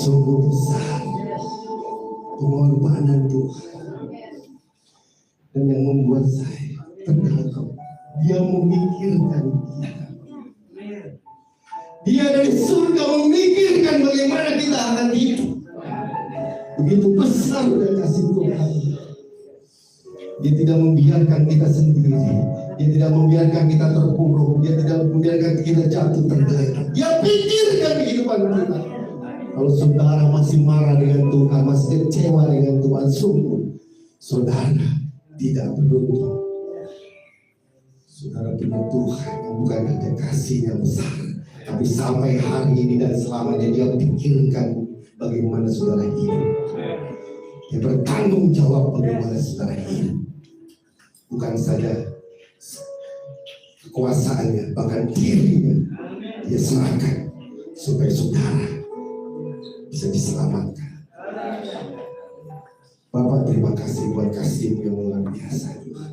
Sungguh besar pengorbanan Tuhan. Dan yang membuat saya terkagum, Dia memikirkan kita. Dia dari surga memikirkan bagaimana kita akan hidup. Begitu besar dan kasih Tuhan. Dia tidak membiarkan kita sendiri. Dia tidak membiarkan kita terpuruk. Dia tidak membiarkan kita jatuh tergeletak. Dia pikirkan kehidupan kita. Kalau saudara masih marah dengan Tuhan, masih kecewa dengan Tuhan, sungguh saudara tidak beruntung. Saudara punya Tuhan yang bukan hanya kasihnya besar, tapi sampai hari ini dan selamanya Dia pikirkan bagaimana saudara hidup. Dia bertanggung jawab bagaimana saudara hidup. Bukan saja kekuasaannya, bahkan dirinya Dia serahkan supaya saudara bisa diselamatkan. Bapak, terima kasih buat kasih-Mu yang luar biasa, Tuhan.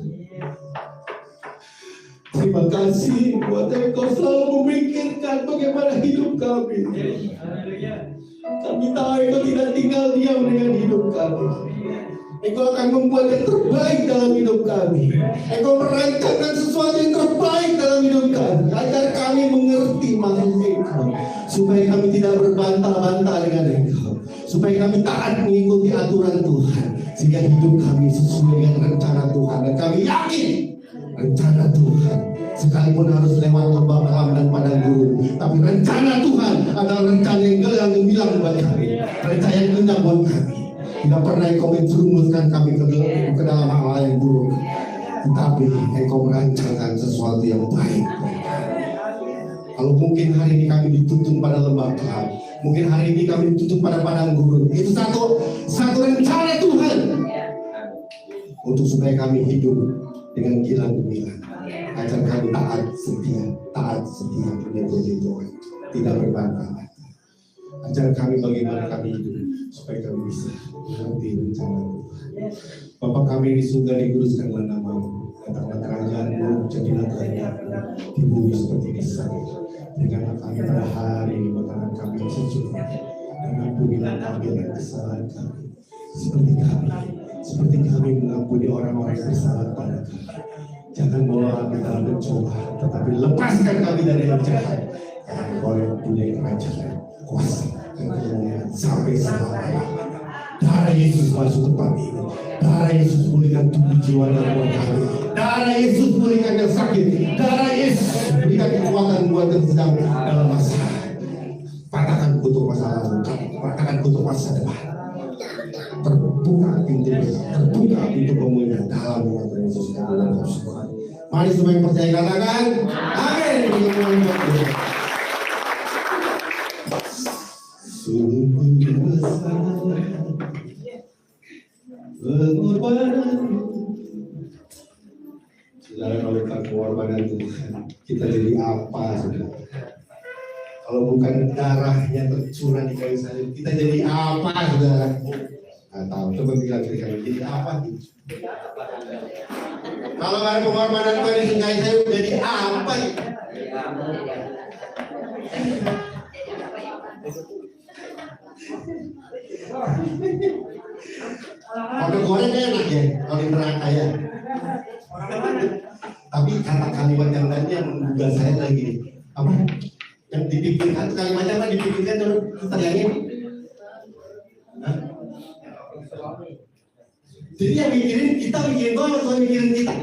Terima kasih buat Engkau selalu memikirkan bagaimana hidup kami. Kami tahu Engkau tidak tinggal diam dengan hidup kami. Engkau akan membuat yang terbaik dalam hidup kami. Engkau merancangkan sesuatu yang terbaik dalam hidup kami, agar kami mengerti maksud Engkau, supaya kami tidak berbantah-bantah dengan Engkau, supaya kami taat mengikuti aturan Tuhan, sehingga hidup kami sesuai dengan rencana Tuhan. Dan kami yakin rencana Tuhan, sekalipun harus lewat lembah kelam dan padang gurun, tapi rencana Tuhan adalah rencana yang gemilang buat kami, rencana yang indah buat kami. Tidak pernah Engkau menjerumuskan kami ke dalam hal yang buruk, tetapi Engkau merancangkan sesuatu yang baik. Kalau mungkin hari ini kami dituntun pada lembah kelam, mungkin hari ini kami dituntun pada padang gurun, itu satu rencana Tuhan untuk supaya kami hidup dengan gilang gemilang, agar kami taat setia punya janji Tuhan, tidak berbantah-bantah. Ajar kami bagaimana kami hidup, supaya kami bisa mengerti rencana Tuhan. Bapa kami di surga, dikuduskanlah nama-Mu. Datanglah kerajaan-Mu, jadilah kehendak-Mu di bumi seperti di sana. Berikanlah kami pada hari ini makanan kami yang secukupnya, dan ampunilah kami akan kesalahan kami, seperti kami mengampuni orang-orang yang bersalah pada kami. Jangan bawa kami dalam pencobaan, tetapi lepaskan kami dari yang jahat. Karena Engkau yang punya kerajaan, kuasa dan kemuliaan sampai selamanya. Darah Yesus masuk tempat ini. Darah Yesus pulihkan tubuh, jiwa dan roh kami. Darah Yesus pulihkan yang sakit. Darah Yesus berikan kekuatan buat yang sedang dalam masalah. Patahkan kutuk masa lalu, patahkan kutuk masa depan. Terbuka pintu pemulihan dalam nama Yesus dan Tuhan. Mari semua yang percaya katakan amin. Sungguh besar pengorbanan. Saudara, kalau tak pengorbanan Tuhan, kita jadi apa, saudara? Kalau bukan darahnya tercurah di kayu salib, kita jadi apa, saudara? Nggak tahu, coba bilang kira-kira jadi apa gitu. Kalau nggak ada pengorbanan Tuhan di kayu salib, jadi apa gitu? Kalau goreng enak ya, kalau di neraka ya. Tapi kata kalimat yang lain yang menggugah saya lagi, apa? Yang dipikirkan kalimatnya apa? Dipikirkan terus terangin. Jadi yang mikirin kita, mikirin Tuhan mikirin kita.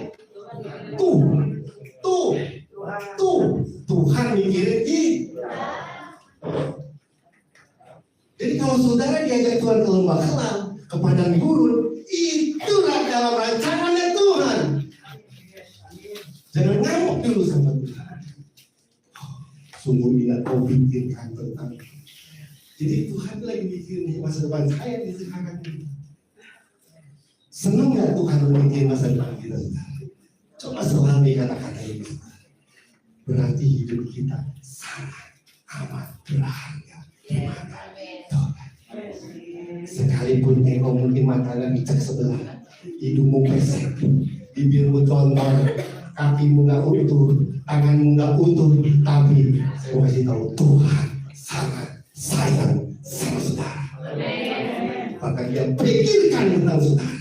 Tuhan mikirin kita. Jadi kalau saudara diajak Tuhan ke lembah kelam, ke padang gurun, itulah dalam rancangannya Tuhan. Jangan ngamuk dulu sama Tuhan. Sungguh tidak kau pikirkan tentang itu. Jadi Tuhan lagi mikirin masa depan saya di sekarang ini. Senang nggak Tuhan memikirin masa depan kita sekarang? Coba selami kata-kata ini. Berarti hidup kita sangat amat berharga. Gimana? Sekalipun engkau mungkin matanya bijak sebelah, hidungmu pesek, bibirmu contor, kakimu nggak utuh, tanganmu nggak utuh, tapi saya mau kasih tahu Tuhan sangat sayang sama saudara. dia pikirkan tentang saudara.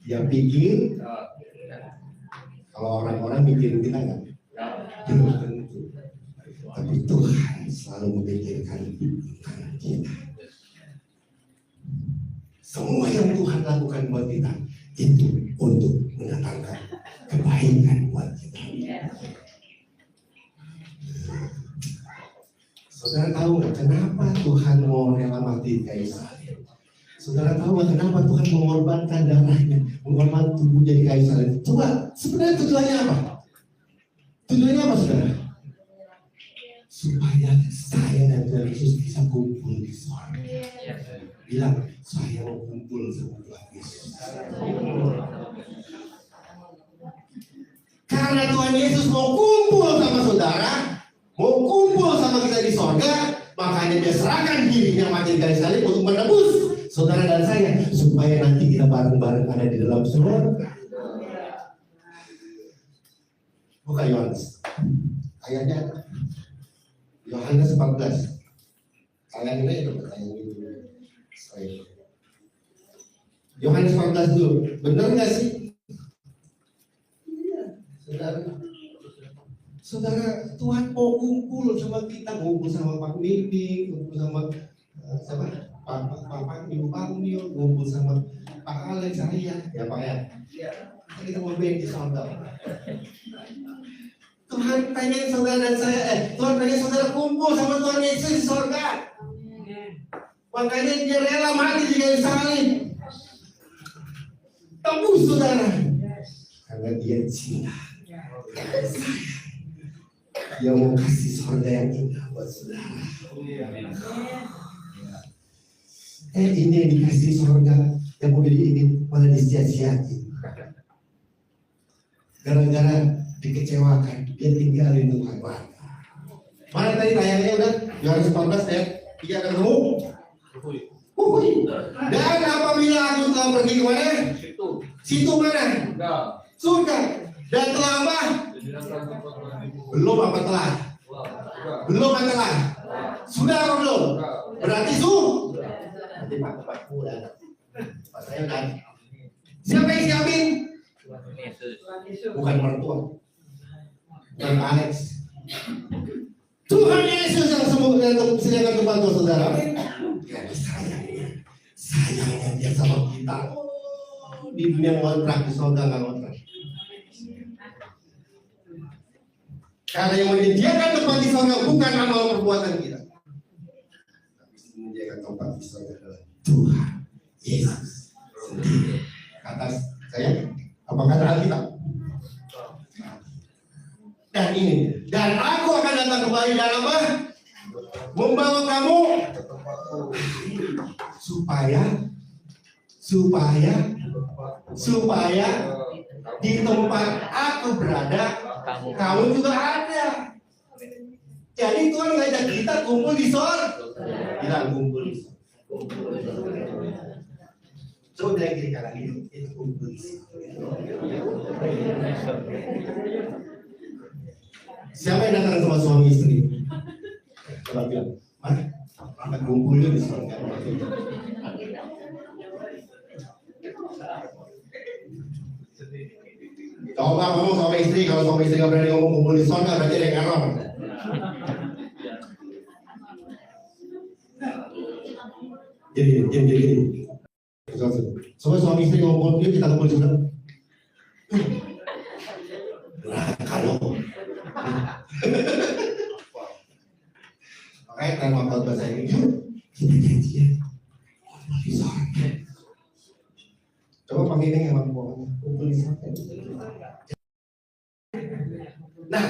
Dia pikir, kalau orang-orang mikirin kita kan, belum tentu. Tapi Tuhan selalu memikirkan tentang kita. Semua yang Tuhan lakukan buat kita itu untuk mendatangkan kebaikan buat kita. Saudara tahu nggak kenapa Tuhan mau rela mati kayu salib? Saudara tahu nggak kenapa Tuhan mengorbankan darahnya, mengorbankan tubuhnya di kayu salib? Coba, sebenarnya tujuannya apa? Tujuannya apa, saudara? Supaya saya dan Tuhan Yesus bisa kumpul di sorga. Bilang, saya mau kumpul sama Tuhan Yesus. Karena Tuhan Yesus mau kumpul sama saudara, mau kumpul sama kita di sorga, makanya dia serahkan dirinya mati di kayu salib untuk menebus saudara dan saya, supaya nanti kita bareng-bareng ada di dalam surga. Bukan Yohanes, ayatnya Yohanes 14. Kalian ini itu pertanyaan itu. Yohanes 14 dulu, benar nggak sih? Saudara, Tuhan mau kumpul sama kita, ngumpul sama Pak Mimi, ngumpul sama Pak Ibu Pamil, ngumpul sama Pak Alex, saya, ya Pak ya. Kita mau main di sorga. Tuhan pengen saudara dan saya, Tuhan pengen saudara kumpul sama Tuhan Yesus di sorga. Makanya dia rela mati di kayu salib. Tembus saudara, karena dia cinta. Dia mau kasih sorga yang indah buat saudara. Ini yang dikasih sorga yang mau ini malah disia-siain. Gara-gara dikecewakan, dia tinggalin Tuhan. Mana tadi tayangnya udah? Yohanes 14 ya? 3 ketemu? Dan apabila aku telah pergi ke mana? Situ mana? Surga. Dan telah apa? Belum apa telah? Belum apa telah? Sudah apa belum? Berarti nanti Pak udah. Pak saya udah. Siapa yang siapin? Bukan mertua. Bukan Alex. Tuhan Yesus yang sembuhkan untuk sediakan tempat untuk saudara. Sayangnya dia sama kita. Di dunia ngontrak, di surga nggak ngontrak. Karena yang menyediakan tempat di surga bukan amal perbuatan kita, tapi menyediakan tempat di surga adalah Tuhan Yesus sendiri. Kata saya, apa kata Alkitab? Dan ini, dan aku akan datang kembali dalam apa? Membawa kamu supaya di tempat aku berada, kamu juga ada. Jadi Tuhan ngajak kita kumpul di sorga. Bilang kumpul di sorga. Coba bilang kiri kanan itu kumpul di sorga. Siapa yang datang sama suami istri? Coba bilang, mari kita kumpul di sorga. Coba ngomong sama istri, kalau sama istri nggak berani ngomong kumpul di sorga, berarti ada yang error. Jadi. Coba suami istri ngomong, yuk kita kumpul di sorga. Kalau makanya kan mau bahasa ini, kita janjian kumpul di sorga. Coba pakai ini yang mampu kumpul di sorga. Nah,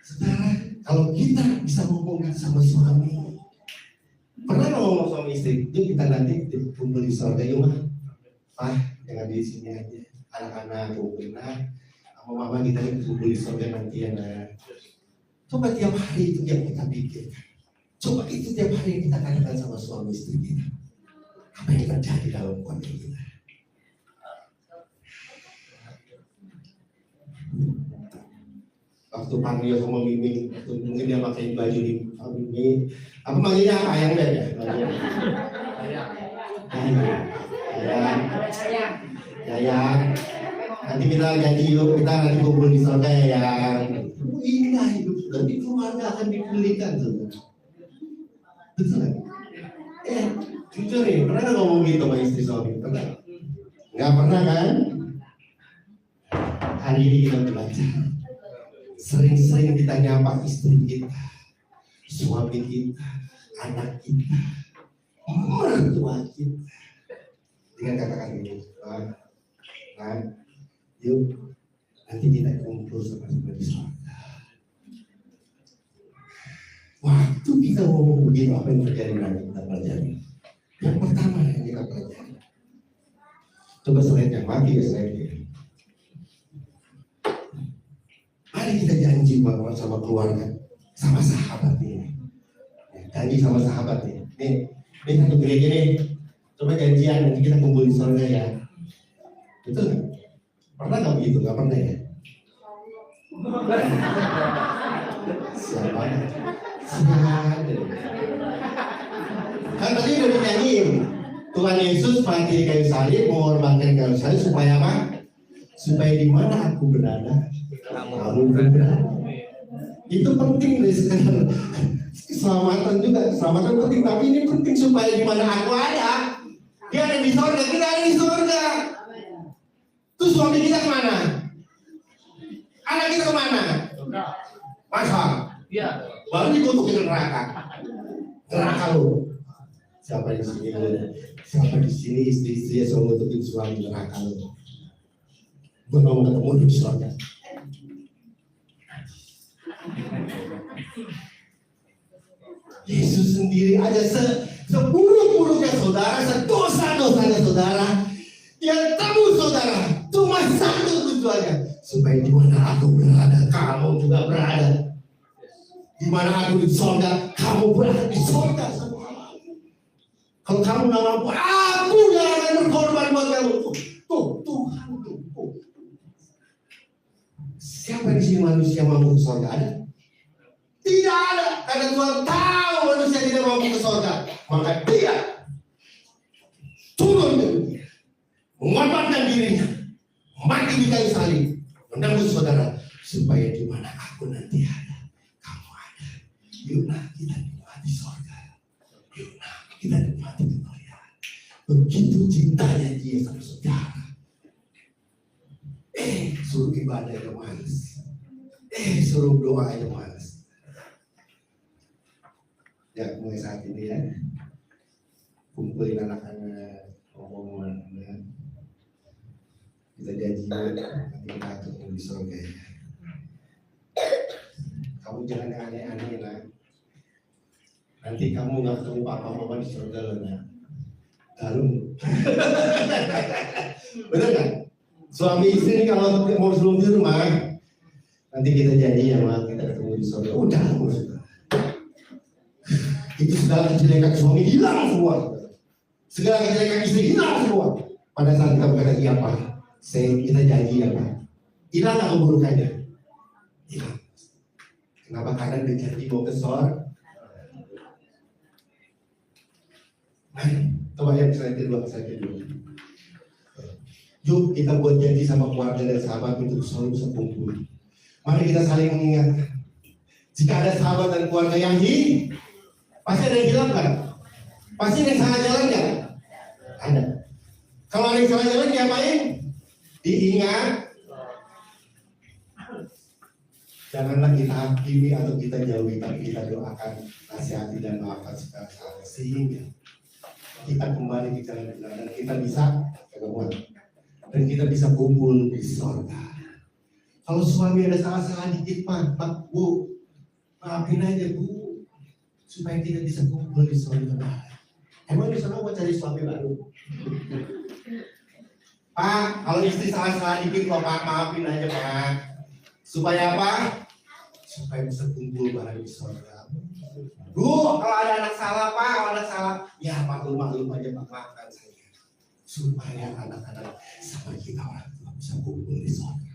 saudara, kalau kita bisa hubungan sama suami, pernah ngomong suami istri, yuk kita nanti kumpul di sorga, yuk mah, Pak, jangan di sini aja, anak-anak kumpul, sama mama kita kumpul di sorga nanti ya. Coba tiap hari itu yang kita pikirkan, coba itu tiap hari yang kita katakan sama suami istri kita, apa yang terjadi dalam keluarga kita. waktu Panggil sama Mimi, waktu mungkin dia pakai baju ini, apa manggilnya apa yang ada ya? Yayang. Nanti kita janji yuk, kita nanti kumpul di surga ya. Indah hidup, nanti keluarga akan dipulihkan tuh. Betul kan? Jujur nih, pernah nggak ngomong gitu sama istri suami? Pernah? Nggak pernah kan? Hari ini kita belajar. Sering-sering kita nyapa istri kita, suami kita, anak kita, mertua kita. Dengan katakan ini, yuk nanti kita kumpul sama-sama di surga. Waktu kita ngomong begitu, apa yang terjadi nanti kita pelajari? Yang pertama yang kita pelajari, coba slide yang mati ya slide ini. Mari kita janji sama keluarga, sama sahabat ini. Janji sama sahabat nih. Ini satu gereja nih. Coba janjian nanti kita kumpul di surga ya. Betul nggak? Pernah nggak begitu? Nggak pernah ya? Siapa? Kan tadi udah dinyanyiin. Tuhan Yesus mati di kayu salib, mengorbankan kayu salib supaya apa? Supaya di mana aku berada, kamu berada. Itu penting deh sekarang. Keselamatan juga, keselamatan penting. Tapi ini penting supaya di mana aku ada, dia ada di surga, kita ada di surga. Terus suami kita kemana? Anak kita kemana? Masa? Iya. Baru dikutukin neraka. Neraka lu. Siapa di sini? Siapa di sini istri-istri yang selalu ngutukin suami neraka lu? Gue mau ketemu di surga. Yesus sendiri aja seburuk-buruknya saudara, sedosa-dosanya saudara, yang tahu saudara cuma satu tujuannya, supaya di mana aku berada, kamu juga berada. Di mana aku di surga, kamu berada di surga semua. Kalau kamu nggak mampu, aku yang akan berkorban buat kamu. Tuh Tuhan tuh. Siapa di sini manusia mampu ke surga? Ada? Tidak ada, karena Tuhan tahu manusia tidak mampu ke surga. Maka dia turun ke dunia, mengorbankan dirinya, mati di kayu salib, menembus saudara, supaya di mana aku nanti ada, kamu ada. Yuk kita nikmati surga. Yuk kita nikmati kemuliaan. Begitu cintanya dia sama saudara. Suruh ibadah yang malas. Suruh doa yang malas. Ya, mulai saat ini ya, kumpulin anak-anak, omongan ya. Kita janji nanti kita ketemu di surga ya. Kamu jangan aneh-aneh lah. Nanti kamu nggak ketemu papa mama di surga loh nak. Lalu, bener kan? Suami istri ini kalau mau sebelum di rumah, nanti kita janji ya mak, kita ketemu di surga. Udah, itu segala kejelekan suami hilang semua, segala kejelekan istri hilang semua. Pada saat kita berkata iya pak, kita janji ya pak, hilang nggak keburukannya? Hilang. Kenapa? Karena dia janji mau ke surga. Coba yang saya kedua. Yuk kita buat janji sama keluarga dan sahabat untuk selalu sekumpul. Mari kita saling mengingatkan. Jika ada sahabat dan keluarga yang hilang, pasti ada yang hilang kan? Pasti ada yang salah jalan kan? Ada. Kalau ada yang salah jalan diapain? Diingat. Janganlah kita hakimi atau kita jauhi, tapi kita doakan, nasihati dan maafkan segala salah, sehingga kita kembali ke jalan benar dan kita bisa ketemuan dan kita bisa kumpul di surga. Kalau suami ada salah-salah dikit pak bu, maafin aja bu, supaya kita bisa kumpul di surga. Emang di sana mau cari suami baru? Pak, kalau istri salah-salah dikit kok pak, maafin aja pak. Supaya apa? Supaya bisa kumpul bareng di surga. Bu, kalau ada anak salah pak, kalau anak salah, ya maklum aja pak, maafkan saya. Supaya anak-anak sama kita orang tua bisa kumpul di surga.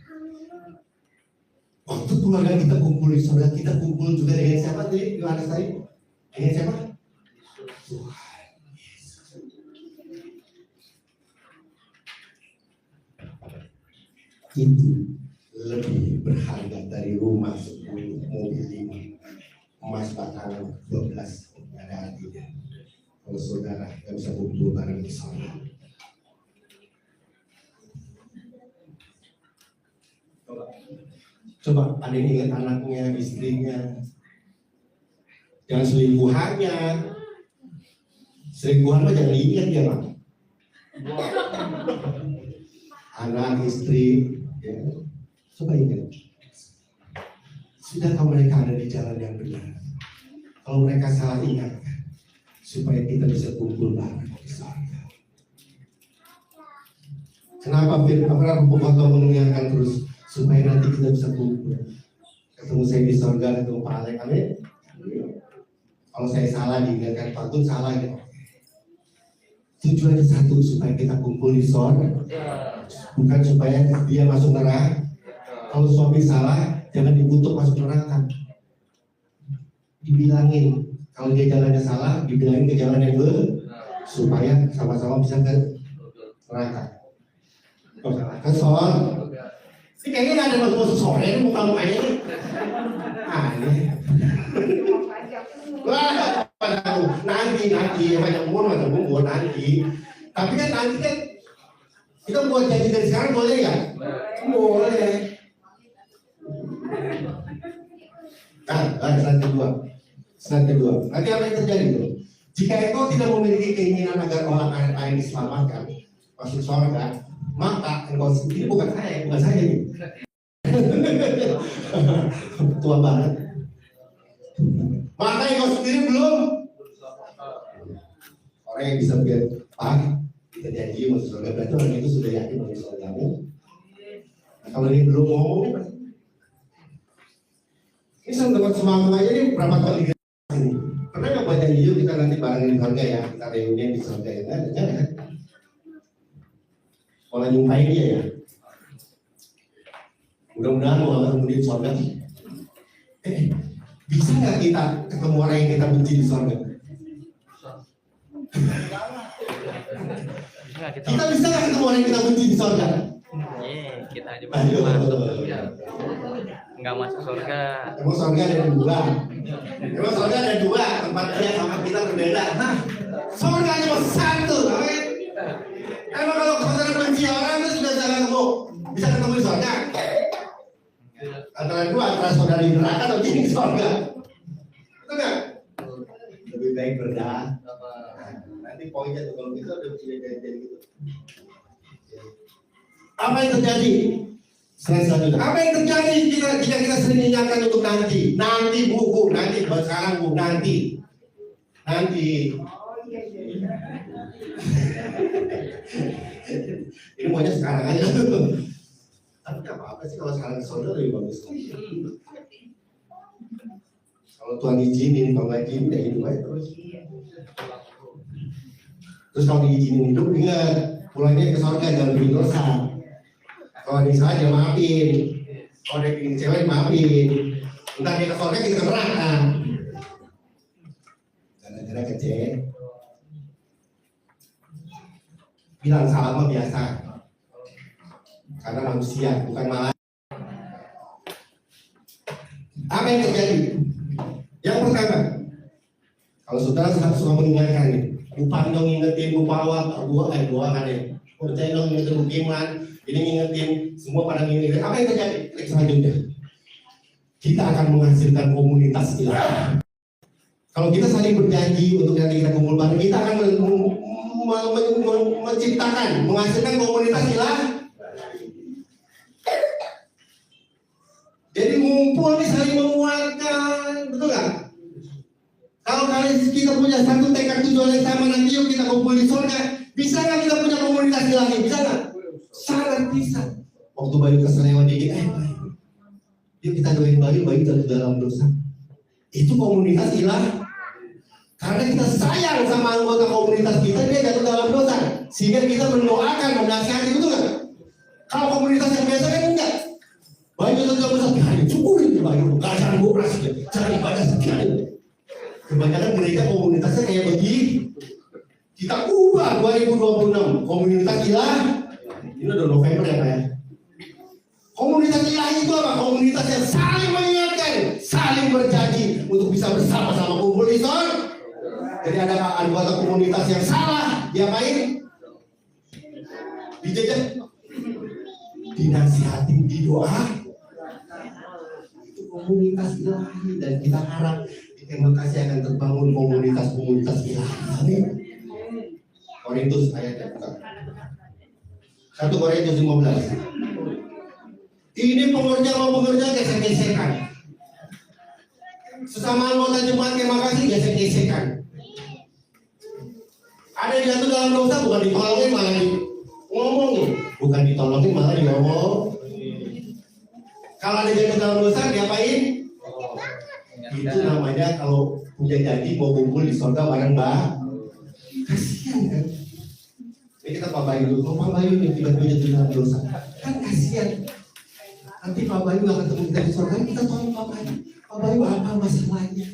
Waktu keluarga kita kumpul di saudara, kita kumpul juga dengan siapa tadi? Yohanes tadi? Dengan siapa? Tuhan Yesus. Itu lebih berharga dari rumah 10, mobil 5, emas batangan 12. Ada artinya. Kalau saudara yang bisa kumpul bareng di sana. Coba ada yang ingat anaknya, istrinya, jangan selingkuhannya. Selingkuhan mah jangan ingat ya Pak. Anak, istri, ya. Coba ingat. Sudahkah mereka ada di jalan yang benar? Kalau mereka salah ingatkan, supaya kita bisa kumpul bareng di sana. Kenapa Bapak mengingatkan terus? Supaya nanti kita bisa kumpul. Ketemu saya di surga, ketemu Pak Alek, amin. Kalau saya salah diingatkan, Pak Tun salah gitu. Tujuannya satu, supaya kita kumpul di surga. Bukan supaya dia masuk neraka. Kalau suami salah, jangan dikutuk masuk neraka. Dibilangin, kalau dia jalannya salah, dibilangin ke jalan yang benar, supaya sama-sama bisa ke neraka. Ke surga. Ini kayaknya nggak ada masuk sore ini muka mukanya ini. Aneh. Wah, nanti banyak umur nanti. Tapi kan nanti kan kita buat janji dari sekarang boleh ya? Boleh. Slide kedua. Nanti apa yang terjadi tuh? Jika engkau tidak memiliki keinginan agar orang lain diselamatkan, masuk surga, maka engkau sendiri bukan saya ini. Tua banget. Maka engkau sendiri belum. Orang yang bisa biar Pak, kita janji masuk surga, berarti orang itu sudah yakin masuk surgamu. Nah, kalau ini belum ngomong, ini saya dapat semangat aja nih berapa kali ini. Karena nggak banyak yuk kita nanti barengin di surga ya, kita reunian di surga ya, jangan. Kalau nyumpain dia ya. Mudah-mudahan mau ketemu di surga. Bisa nggak kita ketemu orang yang kita benci di surga? Kita bisa nggak ketemu orang yang kita benci di surga? Kita aja masuk surga. Nggak masuk surga. Emang surga ada dua. Emang surga ada dua. Tempat dia sama kita berbeda. Nah, surga cuma satu. Emang kalau saudara benci orang itu sudah jangan ketemu. Bisa ketemu di surga. Antara dua, antara saudara di neraka atau di surga. Betul nggak? Lebih baik berdoa. Nanti poinnya tuh kalau kita udah punya janji gitu. Apa yang terjadi? Selanjutnya, apa yang terjadi jika kita sering ingatkan untuk nanti? Nanti bu, nanti sekarang bu, nanti. Ini maunya sekarang aja. Tapi nggak apa-apa sih kalau sekarang saudara lebih bagus. Kalau Tuhan izinin, kalau nggak izinin, ya hidup aja terus. Terus kalau diizinin hidup, ingat pulangnya ke surga jangan bikin dosa. Kalau ada salah dia maafin, kalau dia bikin cewek maafin. Entar dia ke surga kita ke neraka. Gara-gara kecil. Bilang salah mah biasa. Karena manusia, bukan malah. Apa yang terjadi? Yang pertama, kalau saudara suka mengingatkan nih, bukan dong ingetin Bu Pawa, gua kan ya. Percaya dong ingetin Bu Kiman, ini ngingetin, semua pada ngingetin. Apa yang terjadi? Klik selanjutnya. Kita akan menghasilkan komunitas ilahi. Kalau kita saling berjanji untuk nanti kita kumpul bareng, kita akan menciptakan, menghasilkan komunitas ilahi. Jadi ngumpul nih saling menguatkan, betul nggak? Kalau kalian kita punya satu tekad tujuan yang sama, nanti yuk kita kumpul di surga. Bisa nggak kita punya komunitas ilahi? Bisa nggak? Sangat bisa. Waktu Bayu keselewat dikit, yuk kita doain Bayu jatuh dalam dosa. Itu komunitas ilahi. Karena kita sayang sama anggota komunitas kita, dia jatuh dalam dosa. Sehingga kita mendoakan, menasihati, betul nggak? Kalau komunitas yang biasa kan enggak. Banyak tetangga setiap hari, syukurin banyak. Gak jangan boras, jangan ibadah setiap hari. Kebanyakan gereja komunitasnya kayak begini. Kita ubah 2026 komunitas ilah. Ini udah November ya Pak ya. Komunitas ilah itu apa? Komunitas yang saling mengingatkan, saling berjanji untuk bisa bersama-sama kumpul di sana. Jadi ada anggota komunitas yang salah, diapain? Dijajah, dinasihatin, didoa. Itu komunitas ilahi dan kita harap di Embakasi akan terbangun komunitas-komunitas ilahi. Amin. Korintus ayat yang bukan 1 Korintus 15. Ini pengerja mau pengerja gesek-gesekan. Sesama anggota jemaat Embakasi gesek-gesekan. Ada yang jatuh dalam dosa bukan ditolongin malah ngomongin, bukan ditolongin malah diomong. Kalau ada jatuh dalam dosa diapain? Itu namanya kalau punya janji mau kumpul di surga bareng Mbak. Kasihan kan? Ini kita Pak Bayu dulu. Pak Bayu yang tiba-tiba jatuh dalam dosa, kan kasihan. Nanti Pak Bayu akan ketemu kita di surga, kita tolong Pak Bayu. Pak Bayu apa masalahnya?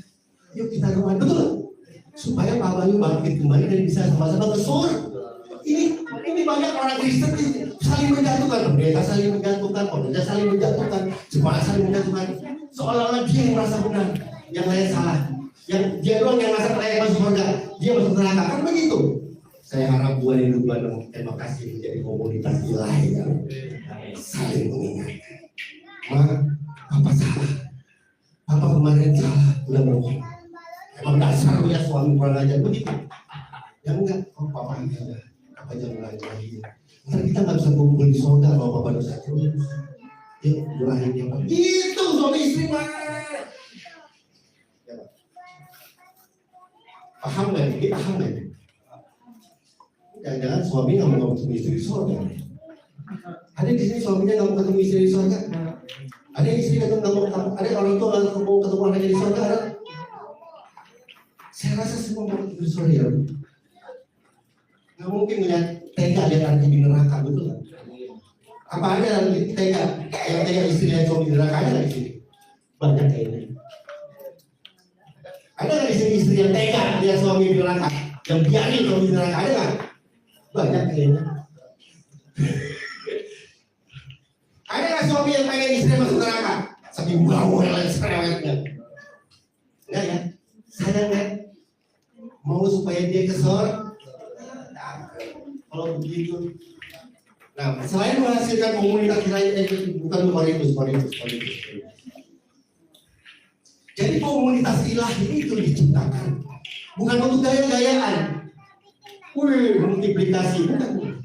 Yuk kita doa, betul? Supaya Pak Bayu bangkit kembali dan bisa sama-sama ke surga. Ini banyak orang Kristen saling menjatuhkan, pendeta saling menjatuhkan, pekerja saling menjatuhkan, jemaat saling menjatuhkan. Seolah-olah dia yang merasa benar, yang lain salah. Yang dia doang yang merasa layak masuk surga, dia masuk neraka. Kan begitu. Saya harap 2026 Embakasi menjadi komunitas ilahi yang saling mengingatkan. Papa salah, Papa kemarin salah, udah bohong. Emang dasar punya suami kurang ajar begitu. Yang enggak, Papa enggak. Apa jangan lagi. Ntar kita nggak bisa kumpul di surga kalau Papa dosa terus. Yuk doain dia Pak. Itu suami istri Pak. Ya, Pak. Paham nggak? Ini paham nggak? Jangan-jangan suami nggak mau ketemu istri di surga. Ada di sini suaminya nggak mau ketemu istri di surga. Ada istri nggak mau ketemu, ada orang tua nggak mau ketemu anaknya di surga. Ada. Saya rasa semua mau ketemu di surga ya. Nggak mungkin melihat tega lihat anaknya di neraka, betul nggak? Apa ada yang tega istri lihat suami di neraka, ada nggak di sini? Banyak kayaknya. Ada nggak di sini istri yang tega lihat suami di neraka, yang biarin suami di neraka, ada nggak? Banyak kayaknya. Ada nggak suami yang pengen istri masuk neraka? Saking bawel dan cerewetnya. Enggak ya? Sadar nggak? Mau supaya dia ke surga? Kalau begitu, nah selain menghasilkan komunitas lain, bukan Korintus. Jadi komunitas ilahi itu diciptakan bukan untuk gaya-gayaan, multiplikasi, bukan,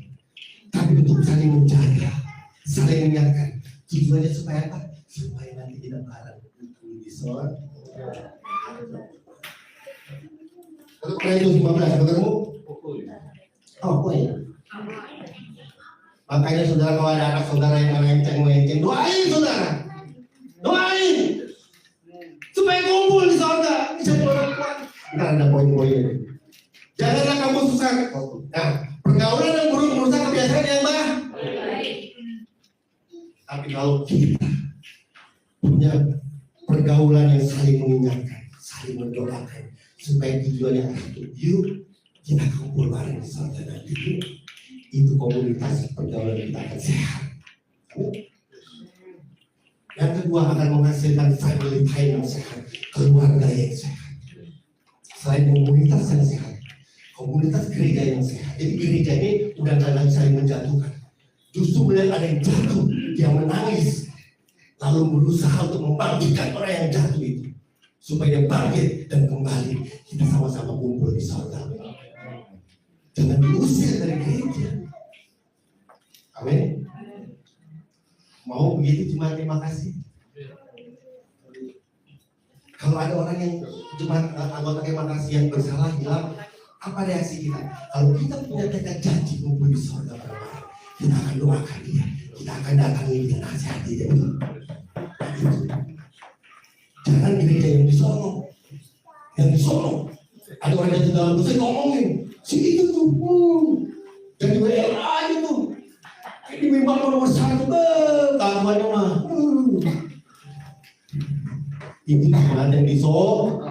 tapi untuk saling menjaga, saling mengingatkan. Tujuannya supaya apa? Supaya nanti kita bareng di surga. Kalau Korintus 15, ketemu? Oh ya. Makanya saudara kalau ada anak saudara yang melenceng, doain saudara, doain supaya kumpul di surga, bisa orang kuat. Ntar ada poin-poinnya. Janganlah kamu susah. Nah, pergaulan yang buruk merusak kebiasaan yang baik. Tapi kalau kita punya pergaulan yang saling mengingatkan, saling mendoakan, supaya tujuannya satu, yuk kita kumpul bareng di surga nanti. Itu komunitas pergaulan kita akan sehat. Yang kedua akan menghasilkan family time yang sehat, keluarga yang sehat. Selain komunitas yang sehat, komunitas gereja yang sehat. Jadi gereja ini udah nggak lagi saling menjatuhkan. Justru melihat ada yang jatuh, yang menangis, lalu berusaha untuk membangkitkan orang yang jatuh itu, supaya dia bangkit dan kembali. Kita sama-sama kumpul di surga. Jangan diusir dari gereja. Amin. Mau begitu cuma terima kasih. Kalau ada orang yang cuma anggota terima kasih yang bersalah hilang, apa reaksi kita? Kalau kita punya tekad janji kumpul di surga bareng-bareng, kita akan doakan dia, kita akan datangi dia, nasihati dia. Jangan gereja yang di sono, ada orang yang dalam dosa ngomongin, si itu tuh, jadi WA aja tuh, ini memang nomor 1, kawannya mah, Ini teman yang disok.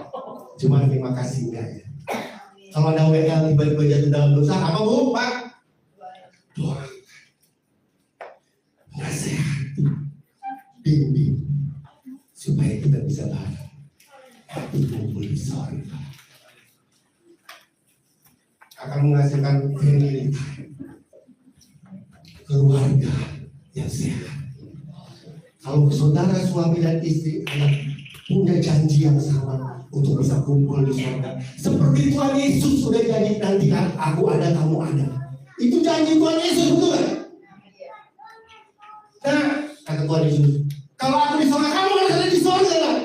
Cuma terima kasih enggak ya. Kalau ada WL tiba-tiba jatuh dalam dosa, apa Bu, Pak? Doa. Nasihati, bimbing, supaya kita bisa bareng. Kumpul di sorga. Akan menghasilkan family time, keluarga yang sehat. Kalau saudara, suami dan istri punya janji yang sama untuk bisa kumpul di surga, seperti Tuhan Yesus sudah janji, nanti kan aku ada, kamu ada. Itu janji Tuhan Yesus, betul kan? Nah, kata Tuhan Yesus, kalau aku di surga, kamu harus ada di surga lah.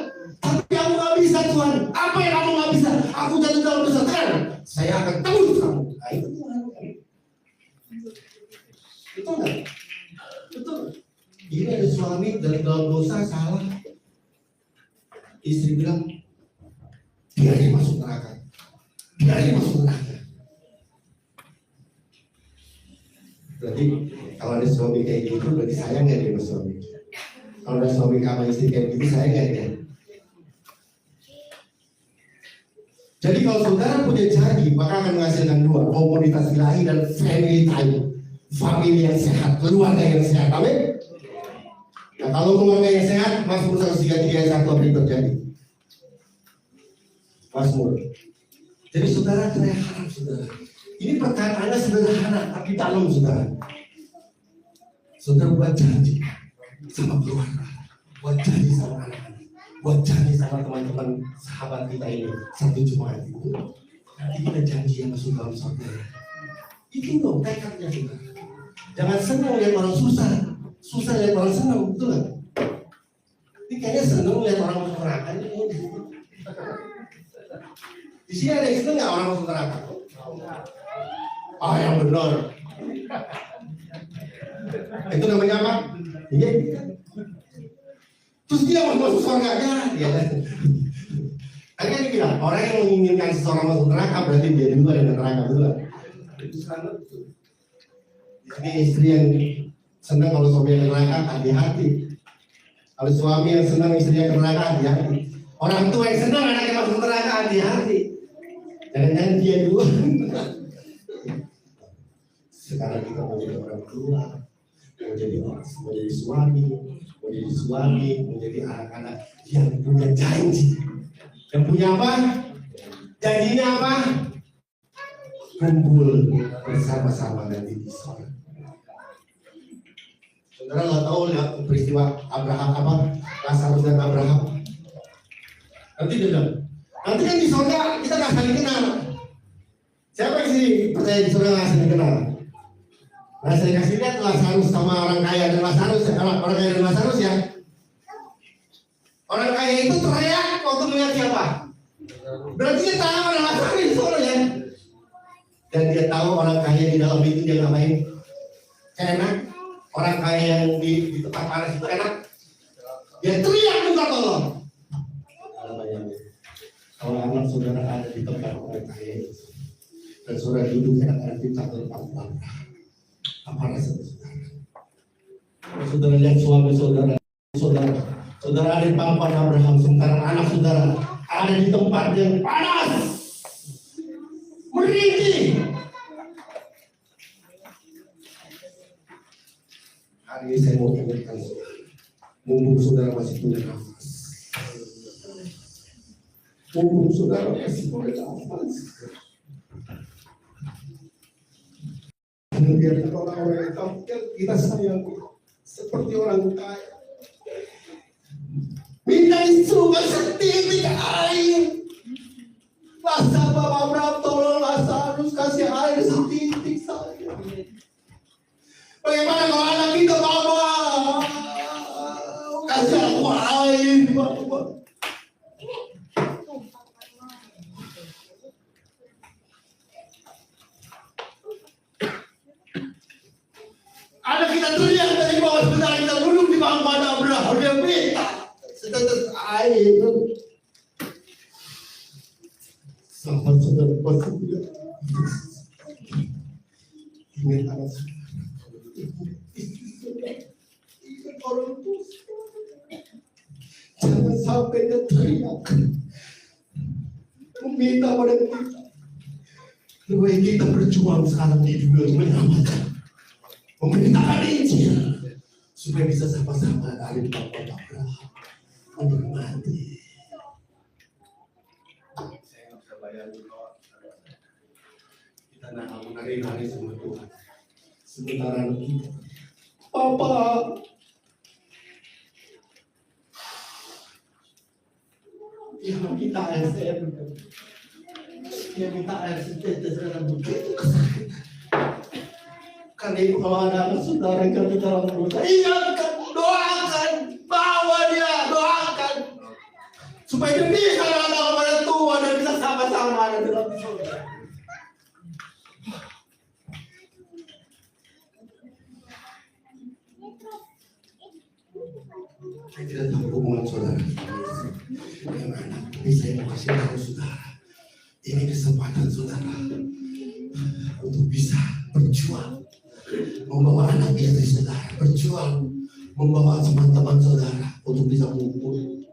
Tapi aku nggak bisa, Tuhan. Apa yang kamu nggak bisa? Aku jatuh dalam dosa, kan? Saya akan tebus kamu. Nah, itu Tuhan. Betul nggak? Betul. Ini ada suami dalam dosa, salah. Istri bilang, biarin masuk neraka. Biarin masuk neraka. Berarti kalau ada suami kayak gitu, berarti sayang nggak dia sama suami? Kalau ada suami sama istri kayak gitu, sayang nggak dia? Jadi kalau saudara punya janji, maka akan menghasilkan dua, komunitas ilahi dan family time. Famili yang sehat, keluarga yang sehat. Amin. Nah, kalau keluarga yang sehat, Mazmur 133 ayat 1 apa yang terjadi? Mazmur. Jadi saudara, saya harap saudara, ini perkataannya sederhana, tapi dalam saudara. Saudara buat janji sama keluarga, buat janji sama anak-anak, buat janji sama teman-teman sahabat kita ini satu Jumat itu. Nanti kita janji yang masuk dalam saudara. Itu dong tekadnya saudara. Jangan senang lihat orang susah. Susah lihat orang senang, betul kan? Ini kayaknya senang lihat orang masuk neraka. Di sini ada yang senang nggak orang masuk neraka? Ah, yang benar. Itu namanya apa? Iya. Terus dia masuk surga ya. Tadi kan bilang orang yang menginginkan seseorang masuk neraka berarti dia duluan yang neraka, betul kan? Itu sangat betul. Ini istri yang senang kalau suami yang neraka, hati-hati. Kalau suami yang senang istrinya ke neraka, hati-hati. Orang tua yang senang anaknya masuk neraka, hati-hati. Jangan-jangan dia dulu. Sekarang kita mau jadi orang tua, mau jadi suami, mau jadi anak-anak yang punya janji. Yang punya apa? Janjinya apa? Kumpul bersama-sama nanti di sorga. Saudara nggak tahu lihat peristiwa Abraham apa? Lazarus dan Abraham. Nanti dia bilang, nanti kan di sorga kita nggak saling kenal. Siapa yang sih percaya di sorga nggak saling kenal? Nah saya kasih lihat Lazarus sama orang kaya dan Lazarus, orang kaya dan Lazarus ya. Orang kaya itu teriak waktu melihat siapa? Berarti dia tahu orang Lazarus di sorga ya. Dan dia tahu orang kaya di dalam itu dia ngapain? Enak. Orang kaya yang di tempat panas itu enak. Dia teriak minta tolong. Kalau anak saudara ada di tempat orang kaya itu, dan saudara duduk ada di tempat apa? Apa rasa saudara? Saudara lihat suami saudara, saudara ada di papan Abraham, sementara anak saudara ada di tempat yang panas, merintih. Hari ini saya mau ingatkan saudara, mumpung saudara masih punya nafas, mumpung saudara masih punya nafas, biarkan orang-orang yang tahu kita sayang seperti orang kaya. Minta instrumen setitik air. Masa Bapak Abraham tolong Lazarus kasih air setitik saja. Bagaimana kalau anak kita Bapak kasih aku air Bapak. Anak kita teriak dari bawah sebentar kita duduk di bangku Abraham dia minta setetes air. Sama saudara pasti tidak ingin anak orang tua. minta pada kita, supaya kita berjuang sekarang di dunia untuk menyelamatkan, memberitakan Injil, supaya bisa sama-sama ada di bangkot Abraham menikmati. Saya nggak bisa bayangin kalau kita nari-nari sama Tuhan. Sementara kita, Papa, dia minta air saya begitu. Dia minta air setetes karena begitu kesakitan. Karena itu kalau ada anak saudara yang jatuh dalam dosa, ingatkan, doakan, bawa dia, doakan. Supaya dia bisa datang kepada Tuhan dan bisa sama-sama ada dalam surga. Saya tidak tahu hubungan saudara dengan anak, tapi saya mau kasih tahu saudara, ini kesempatan saudara untuk bisa berjuang, membawa anak istri saudara, berjuang, membawa teman-teman saudara untuk bisa mengumpul.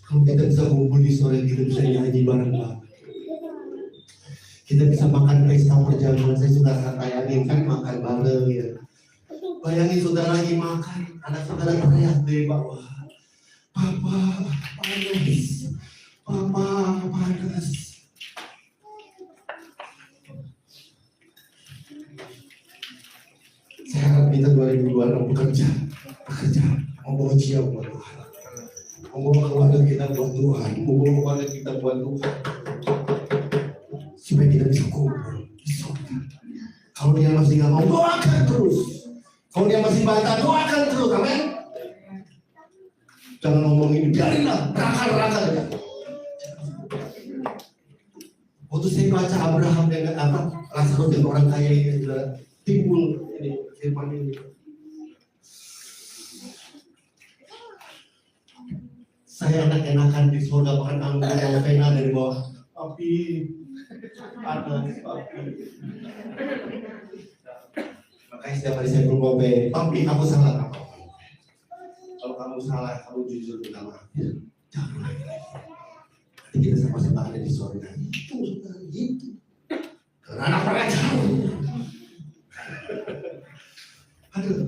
Kalau kita bisa mengumpul di sore, kita bisa nyanyi bareng-bareng. Kita bisa makan pesta perjamuan. Saya sudah bayangin kan makan bareng ya. Bayangin saudara lagi makan, anak saudara teriak dari bawah, Papa panas, Papa panas. Saya harap kita 2026 bekerja, membawa jiwa buat Tuhan, membawa keluarga kita buat Tuhan, membawa keluarga kita buat Tuhan, supaya kita bisa kumpul di surga. Kalau dia masih nggak mau, doakan terus. Kalau dia masih bantah, doakan terus, amin. Jangan ngomong ini, biarinlah, rakal-rakal. Waktu saya baca Abraham dengan Lazarus dan orang kaya ini sudah timbul ini firman ini. Saya enak-enakan di surga, bahkan anggur yang pena dari bawah. Papi, panas, papi. Makanya setiap hari saya berdoa, Papi, aku salah apa? Kalau kamu salah, kamu jujur minta maaf. Jangan lagi. Nanti kita sama-sama ada di surga. Itu. Karena anak raja. Aduh.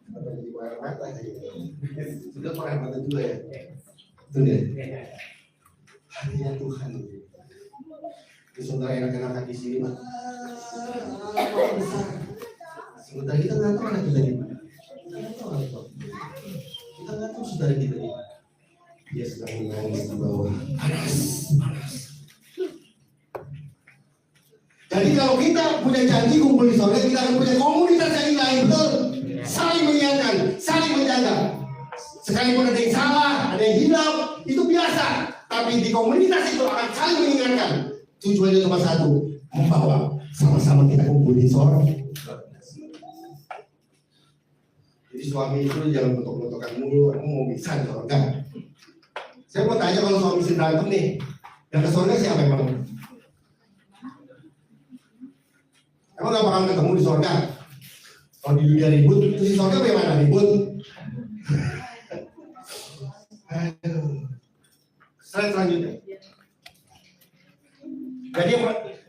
Kenapa jadi air mata gitu? Sudah air mata juga ya? Itu deh. Hadiah Tuhan. Di saudara enak-enakan di sini, Pak. Sementara kita nggak tahu anak kita di mana. Kita nggak tahu saudara kita di mana. Dia sedang menangis di bawah. Panas. Jadi kalau kita punya janji kumpul di surga, kita akan punya komunitas yang lain, betul? Saling mengingatkan, saling menjaga. Sekalipun ada yang salah, ada yang hilang, itu biasa. Tapi di komunitas itu akan saling mengingatkan. Tujuannya cuma satu, membawa sama-sama kita kumpul di surga. Jadi suami itu jangan bentuk-bentukan mulu, kamu mau bisa di surga. Saya mau tanya, kalau suami istri berantem nih, yang ke surga siapa emang? Emang gak bakal ketemu di surga? Kalau di dunia ribut, itu di surga bagaimana ribut? Slide selanjutnya.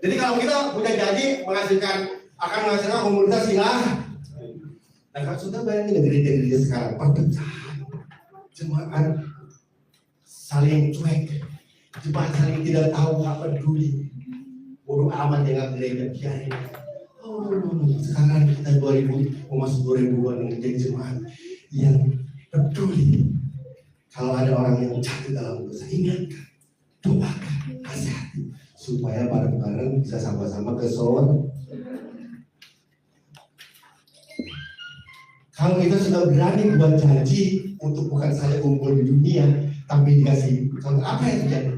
Jadi kalau kita punya janji akan menghasilkan komunitas silah. Dan kalau sudah bayangin gereja-gereja sekarang perpecahan, jemaat saling cuek, jemaat saling tidak tahu, nggak peduli, bodoh amat dengan gereja biarin. Sekarang kita 2000 masuk 2002 menjadi jemaat yang peduli. Kalau ada orang yang jatuh dalam dosa, ingatkan, doakan, nasihati, supaya bareng-bareng bisa sama-sama ke surga. Kalau kita sudah berani buat janji untuk bukan saja kumpul di dunia, tapi dikasih contoh, apa yang terjadi?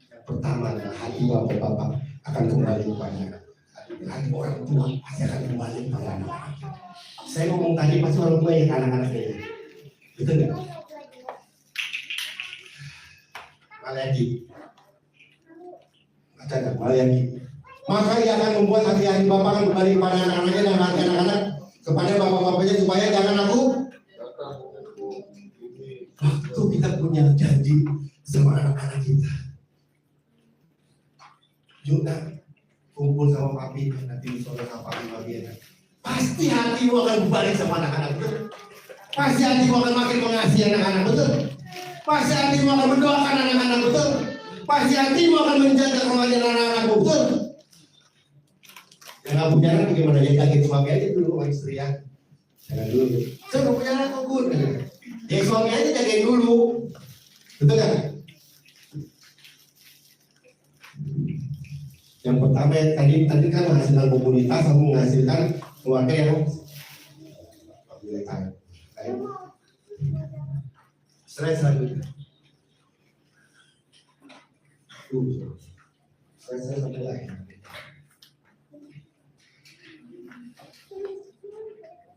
Yang pertama adalah hati bapak-bapak akan kembali kepada hati orang tua, pasti akan kembali kepada anak. Saya ngomong tadi pasti orang tua yang anak-anaknya, betul nggak? Malayaki, baca nggak Malayaki? Maka ia akan membuat hati-hati bapak akan kembali kepada anak-anaknya dan hati anak-anak kepada bapak-bapaknya, supaya jangan aku. Waktu kita punya janji sama anak-anak, kita. Yuk nak, kumpul sama papi, nanti disuruh sama papi bagian. Pasti hatimu akan berbalik sama anak-anak, betul? Pasti hatimu akan makin mengasihi anak-anak, betul? Pasti hatimu akan mendoakan anak-anak, betul? Pasti hatimu akan menjaga keluarga anak-anakmu, betul? Yang nggak punya anak bagaimana? Ya kaget suami aja dulu sama istri ya. Jangan dulu. Saya nggak punya anak kok Bun. Ya suami aja jagain dulu, betul kan? Yang pertama tadi kan menghasilkan komunitas, aku menghasilkan keluarga yang stres lagi. Stres sampai lagi.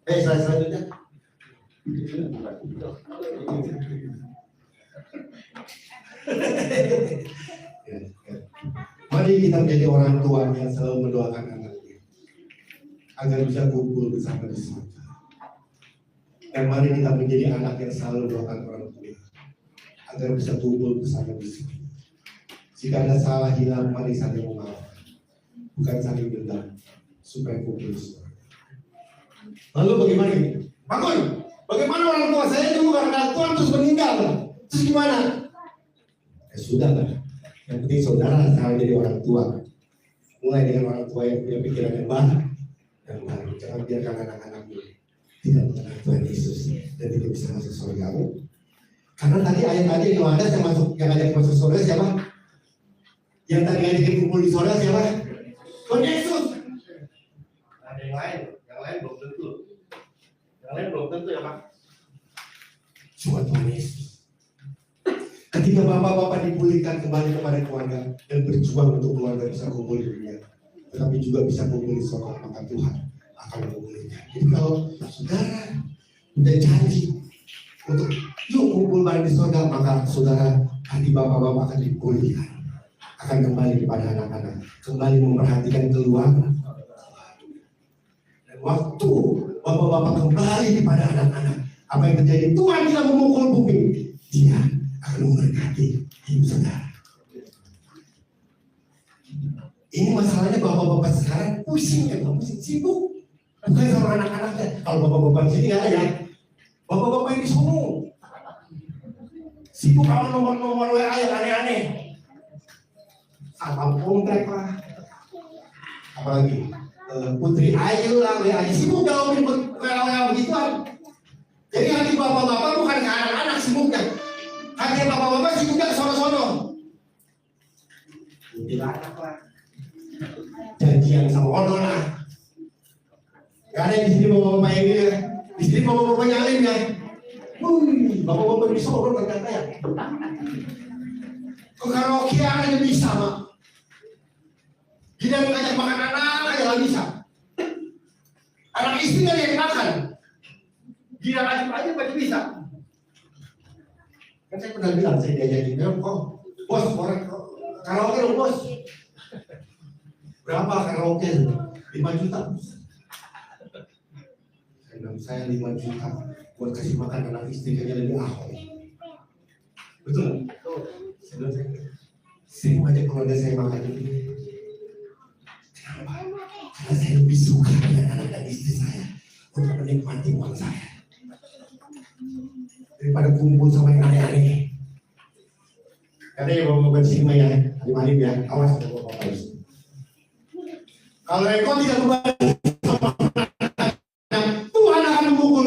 Stres selanjutnya. Mari kita menjadi orang tua yang selalu mendoakan anaknya agar bisa kumpul bersama di surga. Dan mari kita menjadi anak yang selalu mendoakan orang tua agar bisa kumpul bersama di surga. Jika ada salah hilang, mari saling memaafkan, bukan saling dendam, supaya kumpul di surga. Lalu bagaimana ini? Bangun! Bagaimana orang tua saya dulu karena Tuhan terus meninggal? Terus gimana? Ya sudah lah. Yang penting saudara sekarang jadi orang tua. Mulai dengan orang tua yang punya pikiran yang baru. Jangan biarkan anak-anakmu tidak mengenal Tuhan Yesus dan tidak bisa masuk surga. Karena tadi ayat-ayat yang ada yang ngajak masuk surga siapa? Yang tadi ngajak kumpul di surga siapa? Tuhan Yesus. Ada yang lain belum tentu. Yang lain belum tentu ya Pak. Cuma Tuhan Yesus. Ketika bapak-bapak dipulihkan kembali kepada keluarga dan berjuang untuk keluarga bisa kumpul di dunia, tetapi juga bisa kumpul di surga, maka Tuhan akan memulihkan. Jadi kalau saudara udah janji untuk yuk kumpul bareng di surga, maka saudara hati bapak-bapak akan dipulihkan, akan kembali kepada anak-anak, kembali memperhatikan keluarga. Dan waktu bapak-bapak kembali kepada anak-anak, apa yang terjadi? Tuhan tidak memukul bumi, Dia akan memberkati hidup saudara. Ini masalahnya bapak-bapak sekarang pusing sibuk. Bukan sama anak-anaknya. Kalau bapak-bapak sini nggak ada ya. Bapak-bapak ini sombong. Sibuk sama nomor-nomor WA yang aneh-aneh. Sama kontrak lah. Apalagi Putri Ayu lah WA. Sibuk jauhin WA begituan. Jadi hati bapak-bapak bukan ke anak-anak sibuknya. Hati bapak-bapak sibuknya ke sono-sono. Tidak anak lah. Janjian sama ono lah. Gak ada yang di sini bapak-bapak yang ini ya. Di sini bapak-bapak yang lain ya. Bapak-bapak di Solo ternyata ya. Ke karaoke aja bisa mak. Gila ngajak makan anak aja gak bisa. Anak istri gak yang makan. Gila ngajak aja pasti bisa. Kan saya pernah bilang saya diajakin kok bos orang karaoke dong bos. Berapa karaoke? 5 juta. Saya 5 juta buat kasih makan anak istri kayaknya lebih ahok. Betul? Saya ngajak keluarga saya makan ini. Kenapa? Karena saya lebih suka dengan anak dan istri saya untuk menikmati uang saya daripada kumpul sama yang aneh-aneh. Katanya bapak-bapak sini ya, hari-hari ya, awas bapak-bapak. Kalau engkau tidak kembali Tuhan akan memukul.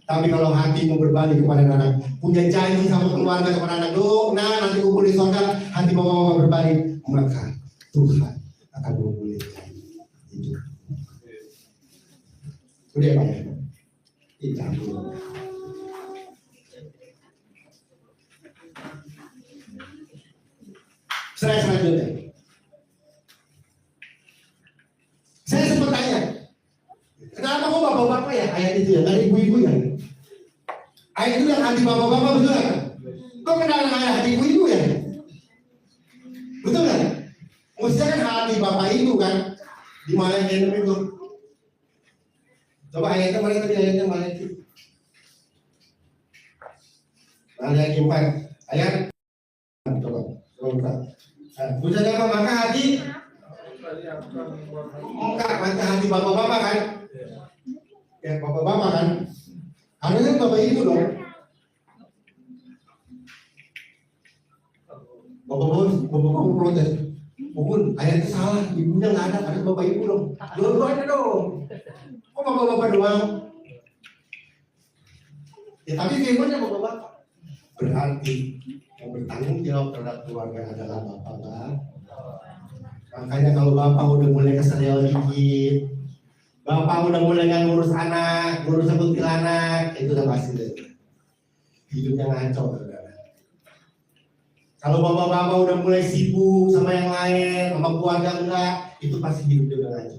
Tapi kalau hatimu berbalik kepada anak, punya janji sama keluarga kepada anak, nanti kumpul di surga, hati bapak-bapak berbalik, maka Tuhan akan memulihkan hidup. Sudah Pak ya? Tidak boleh. Selanjutnya, saya sempat tanya, kenapa kok bapak-bapak ya ayat itu ya, dari ibu-ibu ya? Ayat itu yang hati bapak-bapak betul kan? Kok kenal ayat hati ibu-ibu ya? Betul kan? Mestinya kan hati bapak ibu kan? Di mana yang itu? Coba ayatnya mana tadi ayatnya mana itu? Ayat 4 ayat coba. Bisa apa maka hati? Enggak, maka hati bapak-bapak kan? Ya bapak-bapak kan? Harusnya bapak ibu dong. Bapak-bapak protes. Bubun, ayatnya salah, ibunya nggak ada, harus bapak ibu dong. Dua-duanya dong. Kok bapak-bapak doang? Ya tapi firmannya bapak-bapak. Berarti yang bertanggung jawab terhadap keluarga adalah bapak. Makanya kalau bapak udah mulai kesel dikit, bapak udah mulai nggak ngurus anak, ngurus kuntilanak, itu udah pasti deh. Hidupnya ngaco, saudara. Kalau bapak-bapak udah mulai sibuk sama yang lain, sama keluarga enggak, itu pasti hidupnya udah ngaco.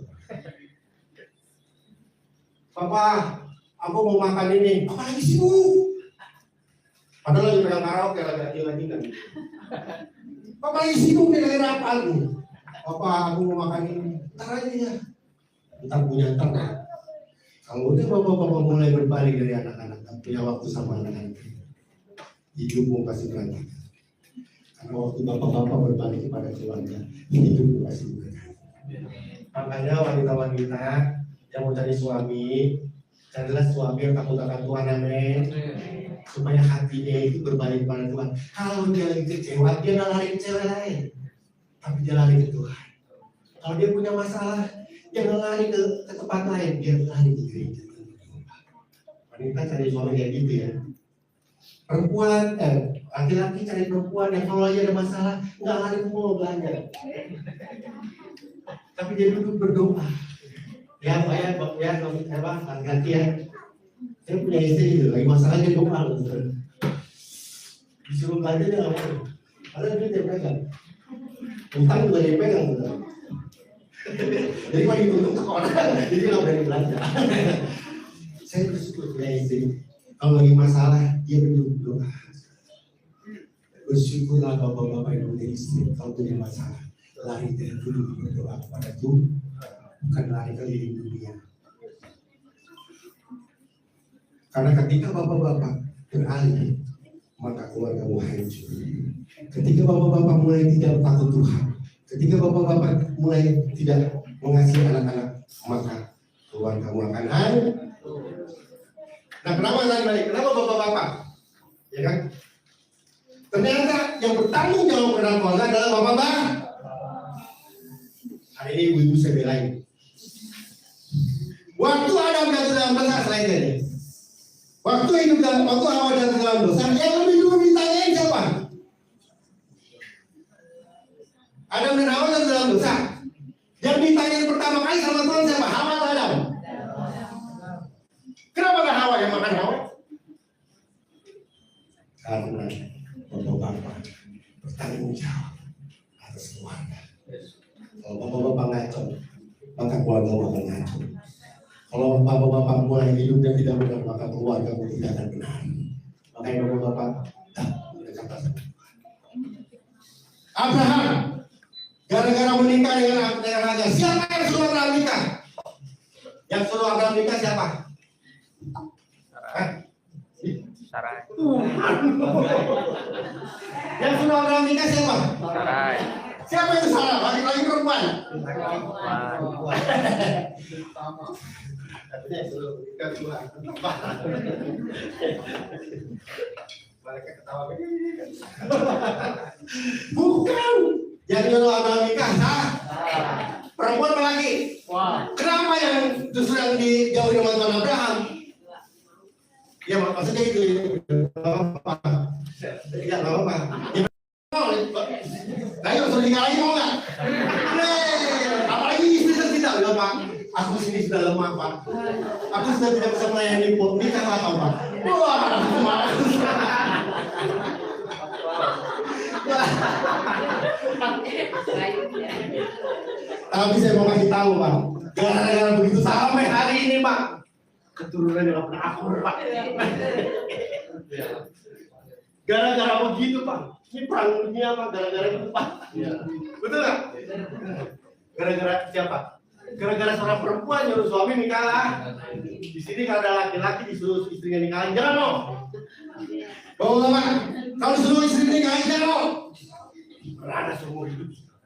Papa, aku mau makan ini, papa lagi sibuk. Padahal lagi pegang karaoke, lagi lagi kan. Papa lagi sibuk nih, lagi rapat nih. Papa, aku mau makan ini, ntar aja ya. Ntar punya ntar. Kalau udah bapak-bapak mulai berbalik dari anak-anak, dan punya waktu sama anak-anak, hidupmu pasti berantakan. Karena waktu bapak-bapak berbalik kepada keluarga, hidupmu pasti berantakan. Makanya wanita-wanita yang mau cari suami, carilah suami yang takut akan Tuhan, amin. Supaya hatinya itu berbalik pada Tuhan. Kalau dia lagi kecewa, dia nggak lari ke cewek lain, tapi dia lari ke Tuhan. Kalau dia punya masalah, jangan lari ke tempat lain, dia lari ke gereja. Wanita cari suami kayak gitu ya. Perempuan, laki-laki cari perempuan yang kalau aja ada masalah nggak lari ke mall belanja, tapi dia duduk berdoa. Ya Pak ya, ganti ya. Saya punya istri gitu, lagi masalahnya doa gitu. Disuruh belanja dia nggak mau, padahal dia pegang. Utang juga dia pegang gitu. Jadi kalau ditutup ke orang, jadi nggak berani belanja. Saya bersyukur punya istri. Kalau lagi masalah, dia berdoa. Bersyukurlah bapak-bapak yang punya istri. Kalau punya masalah, lari dari dulu berdoa kepada Tuhan, bukan lari keliling dunia. Karena ketika bapak-bapak beralih, maka keluarga hancur. Ketika bapak-bapak mulai tidak takut Tuhan, ketika bapak-bapak mulai tidak mengasihi anak-anak, maka keluarga akan hancur. Nah, kenapa saya balik? Kenapa bapak-bapak? Ya kan? Ternyata yang bertanggung jawab terhadap keluarga adalah bapak-bapak. Hari ini ibu-ibu saya belain. Waktu Adam jatuh dalam dosa, selain ini. Waktu Hawa jatuh dalam dosa, yang lebih dulu ditanyain siapa? Adam dan Hawa jatuh dalam dosa. Yang ditanyain pertama kali sama Tuhan siapa? Hawa atau Adam? Kenapa gak Hawa yang makan Hawa? Karena bapak-bapak bertanggung jawab atas keluarga. Kalau bapak-bapak ngaco, maka keluarga akan ngaco. Kalau bapak-bapak mulai hidup dan tidak benar, maka keluarga tidak akan benar. Makanya bapak-bapak dekat sama Tuhan. Abraham gara-gara menikah dengan Hagar. Siapa yang suruh Abraham nikah? Yang suruh Abraham nikah siapa? Sarai. Yang suruh Abraham nikah siapa? Sarai. Siapa itu Sarah? Laki-laki perempuan? Mereka ketawa bukan. Yang suruh Abraham nikah perempuan apa laki? Kenapa yang justru yang dijauhi sama Tuhan Abraham? Ya maksudnya itu apa? Ya nggak apa. Ayo suruh nikah lagi mau nggak? Apalagi istri saya tidak bilang Pak. Aku sini sudah lemah Pak. Aku sudah tidak bisa melayani Pak. Nikah apa Pak? Wah, tapi saya mau kasih tahu Pak. Gara-gara begitu sampai hari ini Pak. Keturunan yang pernah akur Pak. Gara-gara begitu Pak. Ini perang dunia Pak. Gara-gara itu Pak. Betul nggak? Gara-gara siapa? Gara-gara seorang perempuan nyuruh suami nikah. Di sini kalau ada laki-laki disuruh istrinya nikahin, jangan dong. Bawa Pak. Kalau disuruh istri nikahin, jangan dong.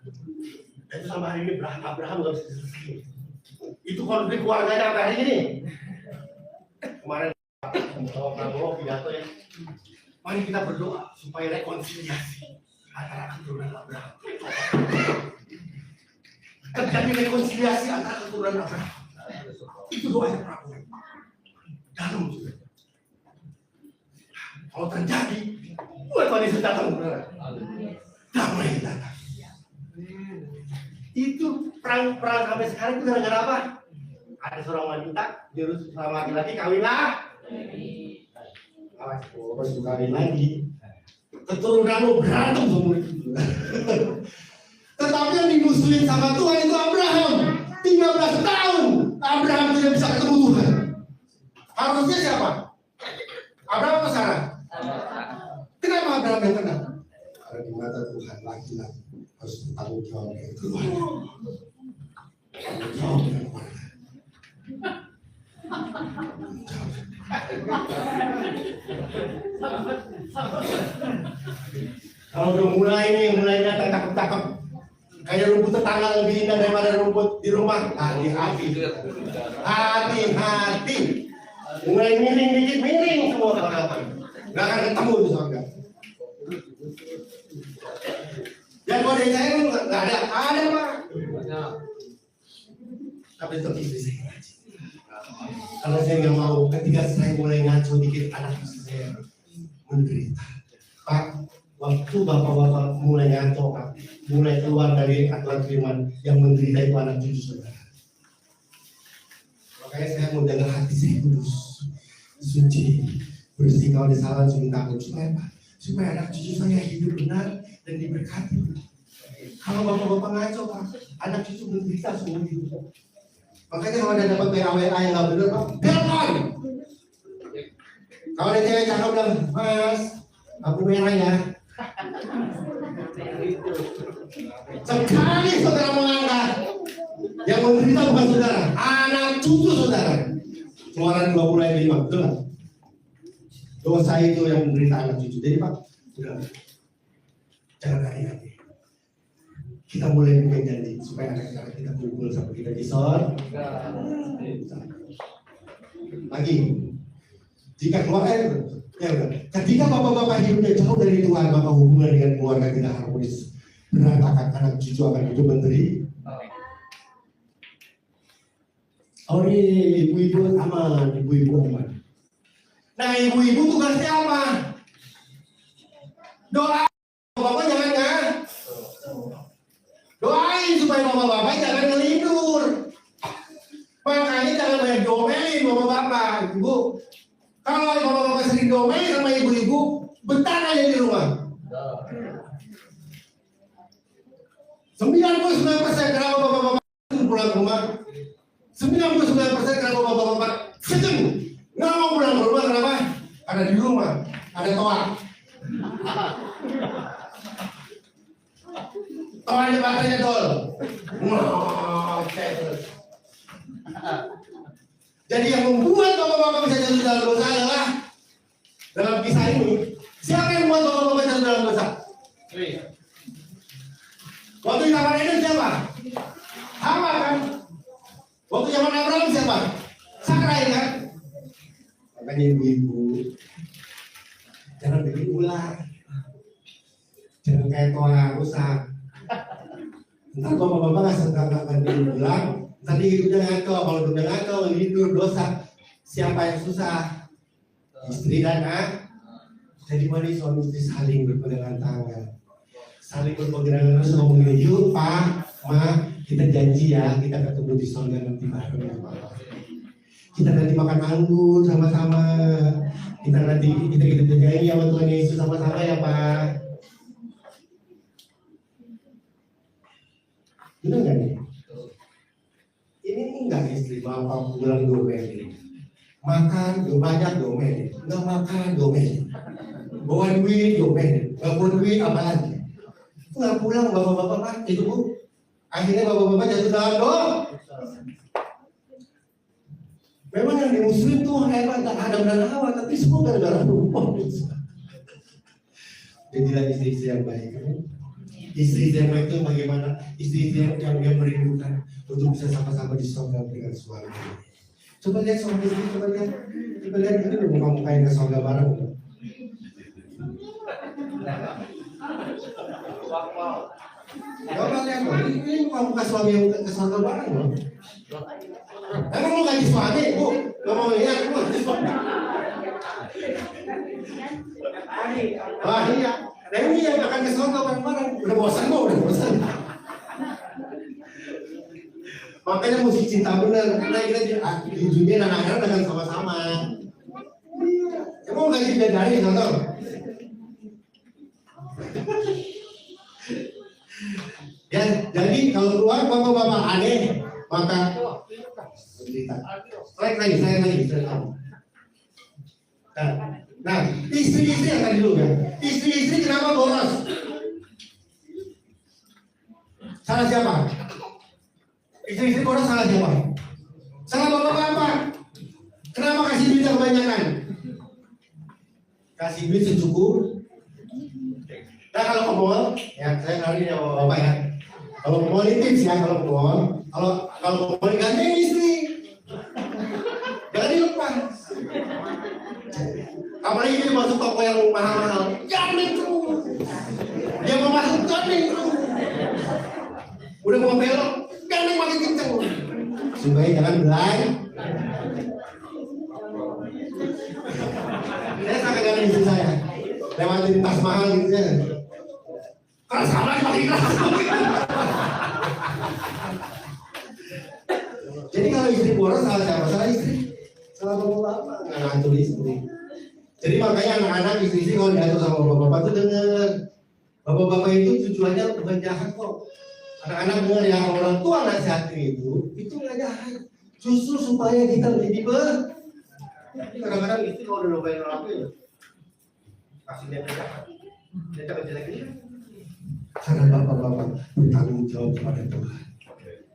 Itu sama hari ini Abraham nggak bisa diselesaikan. Itu konflik keluarganya sampai hari ini. Kemarin Prabowo pidato ya. Mari kita berdoa supaya rekonsiliasi antara keturunan Abraham. Terjadi rekonsiliasi antara keturunan Abraham. Itu doanya Prabowo. Dalam juga. Kalau terjadi, buat Yesus datang benar. Damai datang. Itu perang sampai sekarang itu gara-gara apa? Ada seorang wanita jurus sama laki-laki kawinlah. Awas, kawin lagi. Keturunanmu berantem semua itu. Tetapi yang dimusuhin sama Tuhan itu Abraham. 13 tahun Abraham tidak bisa ketemu Tuhan. Harusnya siapa? Abraham atau Sarah? Kenapa Abraham yang kena? Karena di mata Tuhan laki-laki harus bertanggung jawab dengan keluarga. Tanggung jawab dengan keluarga. Kalau udah mulai datang cakep-cakep, kayak rumput tetangga lebih indah daripada rumput di rumah. Hati-hati. Mulai miring dikit, miring semua kawan-kawan. Nggak akan ketemu di surga. Dan kode saya nggak ada Pak. Tapi tetap istri saya. Karena saya nggak mau ketika saya mulai ngaco dikit anak istri saya menderita. Pak, waktu bapak-bapak mulai ngaco, Pak, mulai keluar dari aturan firman yang menderita itu anak cucu saudara. Makanya saya mau jaga hati saya kudus, suci, bersih kalau ada salah langsung takut supaya anak cucu saya hidup benar dan diberkati. Kalau bapak-bapak ngaco, Pak, anak cucu menderita semua hidup. Makanya kalau ada dapat WA yang nggak benar, Pak, telepon. Kalau ada cewek cakep bilang, Mas, aku merah ya. Sekali saudara mengangkat, yang menderita bukan saudara, anak cucu saudara. Keluaran 20 ayat 5, betul nggak? Dosa itu yang menderita anak cucu. Jadi Pak, udah, jangan hati-hati. Kita mulai bikin janji supaya anak-anak kita kumpul sampai kita di sorga. Lagi, jika ketika bapak-bapak hidupnya jauh dari Tuhan, maka hubungan dengan keluarga tidak harmonis. Berantakan, anak cucu akan hidup menderita. Oh ini ibu-ibu aman, ibu-ibu aman. Nah ibu-ibu tugasnya apa? Doa, bapak jangan kan? Doain supaya bapak-bapak jangan ngelindur. Makanya jangan banyak domelin bapak-bapak, ibu. Kalau bapak-bapak sering domelin sama ibu-ibu, betah aja di rumah. 99% kenapa bapak-bapak pulang ke rumah? 99% kenapa bapak-bapak sedang nggak mau pulang ke rumah, kenapa? Karena di rumah ada toa. Toanya baterainya dol. Jadi yang membuat bapak-bapak bisa jatuh dalam dosa adalah dalam kisah ini. Siapa yang membuat bapak-bapak jatuh dalam dosa? Waktu zaman Eden siapa? Hawa kan? Waktu zaman Abraham siapa? Sarai kan? Makanya ibu-ibu jangan bikin ular, jangan kayak toa rusak. Ntar bapak-bapak nggak bilang, tadi hidupnya ngaco, kalau hidupnya ngaco, hidup dosa. Siapa yang susah? Istri dan anak. Jadi mari suami istri saling berpegangan tangan, saling berpegangan terus ngomongin, yuk Pak, Ma, kita janji ya, kita ketemu di surga nanti bareng. Kita nanti makan anggur sama-sama. Kita nanti kita berjanji sama Tuhan Yesus sama-sama ya Pak. Benar nggak nih? Ini enggak istri bapak pulang domelin. Makan banyak domelin, nggak makan domelin. Bawa duit domelin, nggak bawa duit apalagi. Nggak pulang bapak-bapak itu Bu. Akhirnya bapak-bapak jatuh dalam doa. Memang yang dimusuhin tuh hebat, Adam dan Hawa, tapi semua gara-gara doa. Jadilah istri-istri yang baik. Istri yang baik itu bagaimana? Istri yang merindukan untuk bisa sama-sama di surga dengan suami. Coba lihat suami istri, coba lihat itu muka-muka yang ke surga bareng. Coba lihat, ini muka-muka suami yang ke surga bareng loh. Emang lu gaji suami, Bu? Gak mau lihat, Bu? Wah iya, nah ini yang akan ke surga bareng-bareng. Udah bosan kok, udah bosan. Makanya mesti cinta bener, karena kita di dunia dan akhirat akan sama-sama. Emang gaji bidadari, contoh. Ya, jadi kalau keluar bapak-bapak aneh, maka cerita. Strike lagi. Nah, istri-istri yang tadi dulu ya. Istri-istri kenapa boros? Salah siapa? Istri-istri boros salah siapa? Salah bapak-bapak. Kenapa kasih duit yang kebanyakan? Kasih duit secukup. Nah kalau ke mall, ya saya kali ini sama bapak ya. Kalau ke mall ini tips ya, kalau ke mall, kalau ke mall ganti istri. Jangan dilepas. Apalagi dia masuk toko yang mahal-mahal, jangan terus. Dia mau masuk jangan terus. Udah mau belok, jangan makin kenceng. Supaya jangan belai. Saya sangat ganti istri saya. Lewatin tas mahal gitu ya. Keras amat makin keras. Jadi kalau istri boros salah siapa? Salah istri. Salah bapak-bapak, nggak ngatur istri. Jadi makanya anak-anak istri kalau diatur sama bapak-bapak itu dengar. Bapak-bapak itu tujuannya bukan jahat kok. Anak-anak dengar ya, orang tua nasihatin itu nggak jahat. Justru supaya kita menjadi kadang-kadang istri kalau udah lupain orang tua, kasih dia jahat. Dia jangan jelek ini. Karena bapak-bapak bertanggung jawab kepada Tuhan.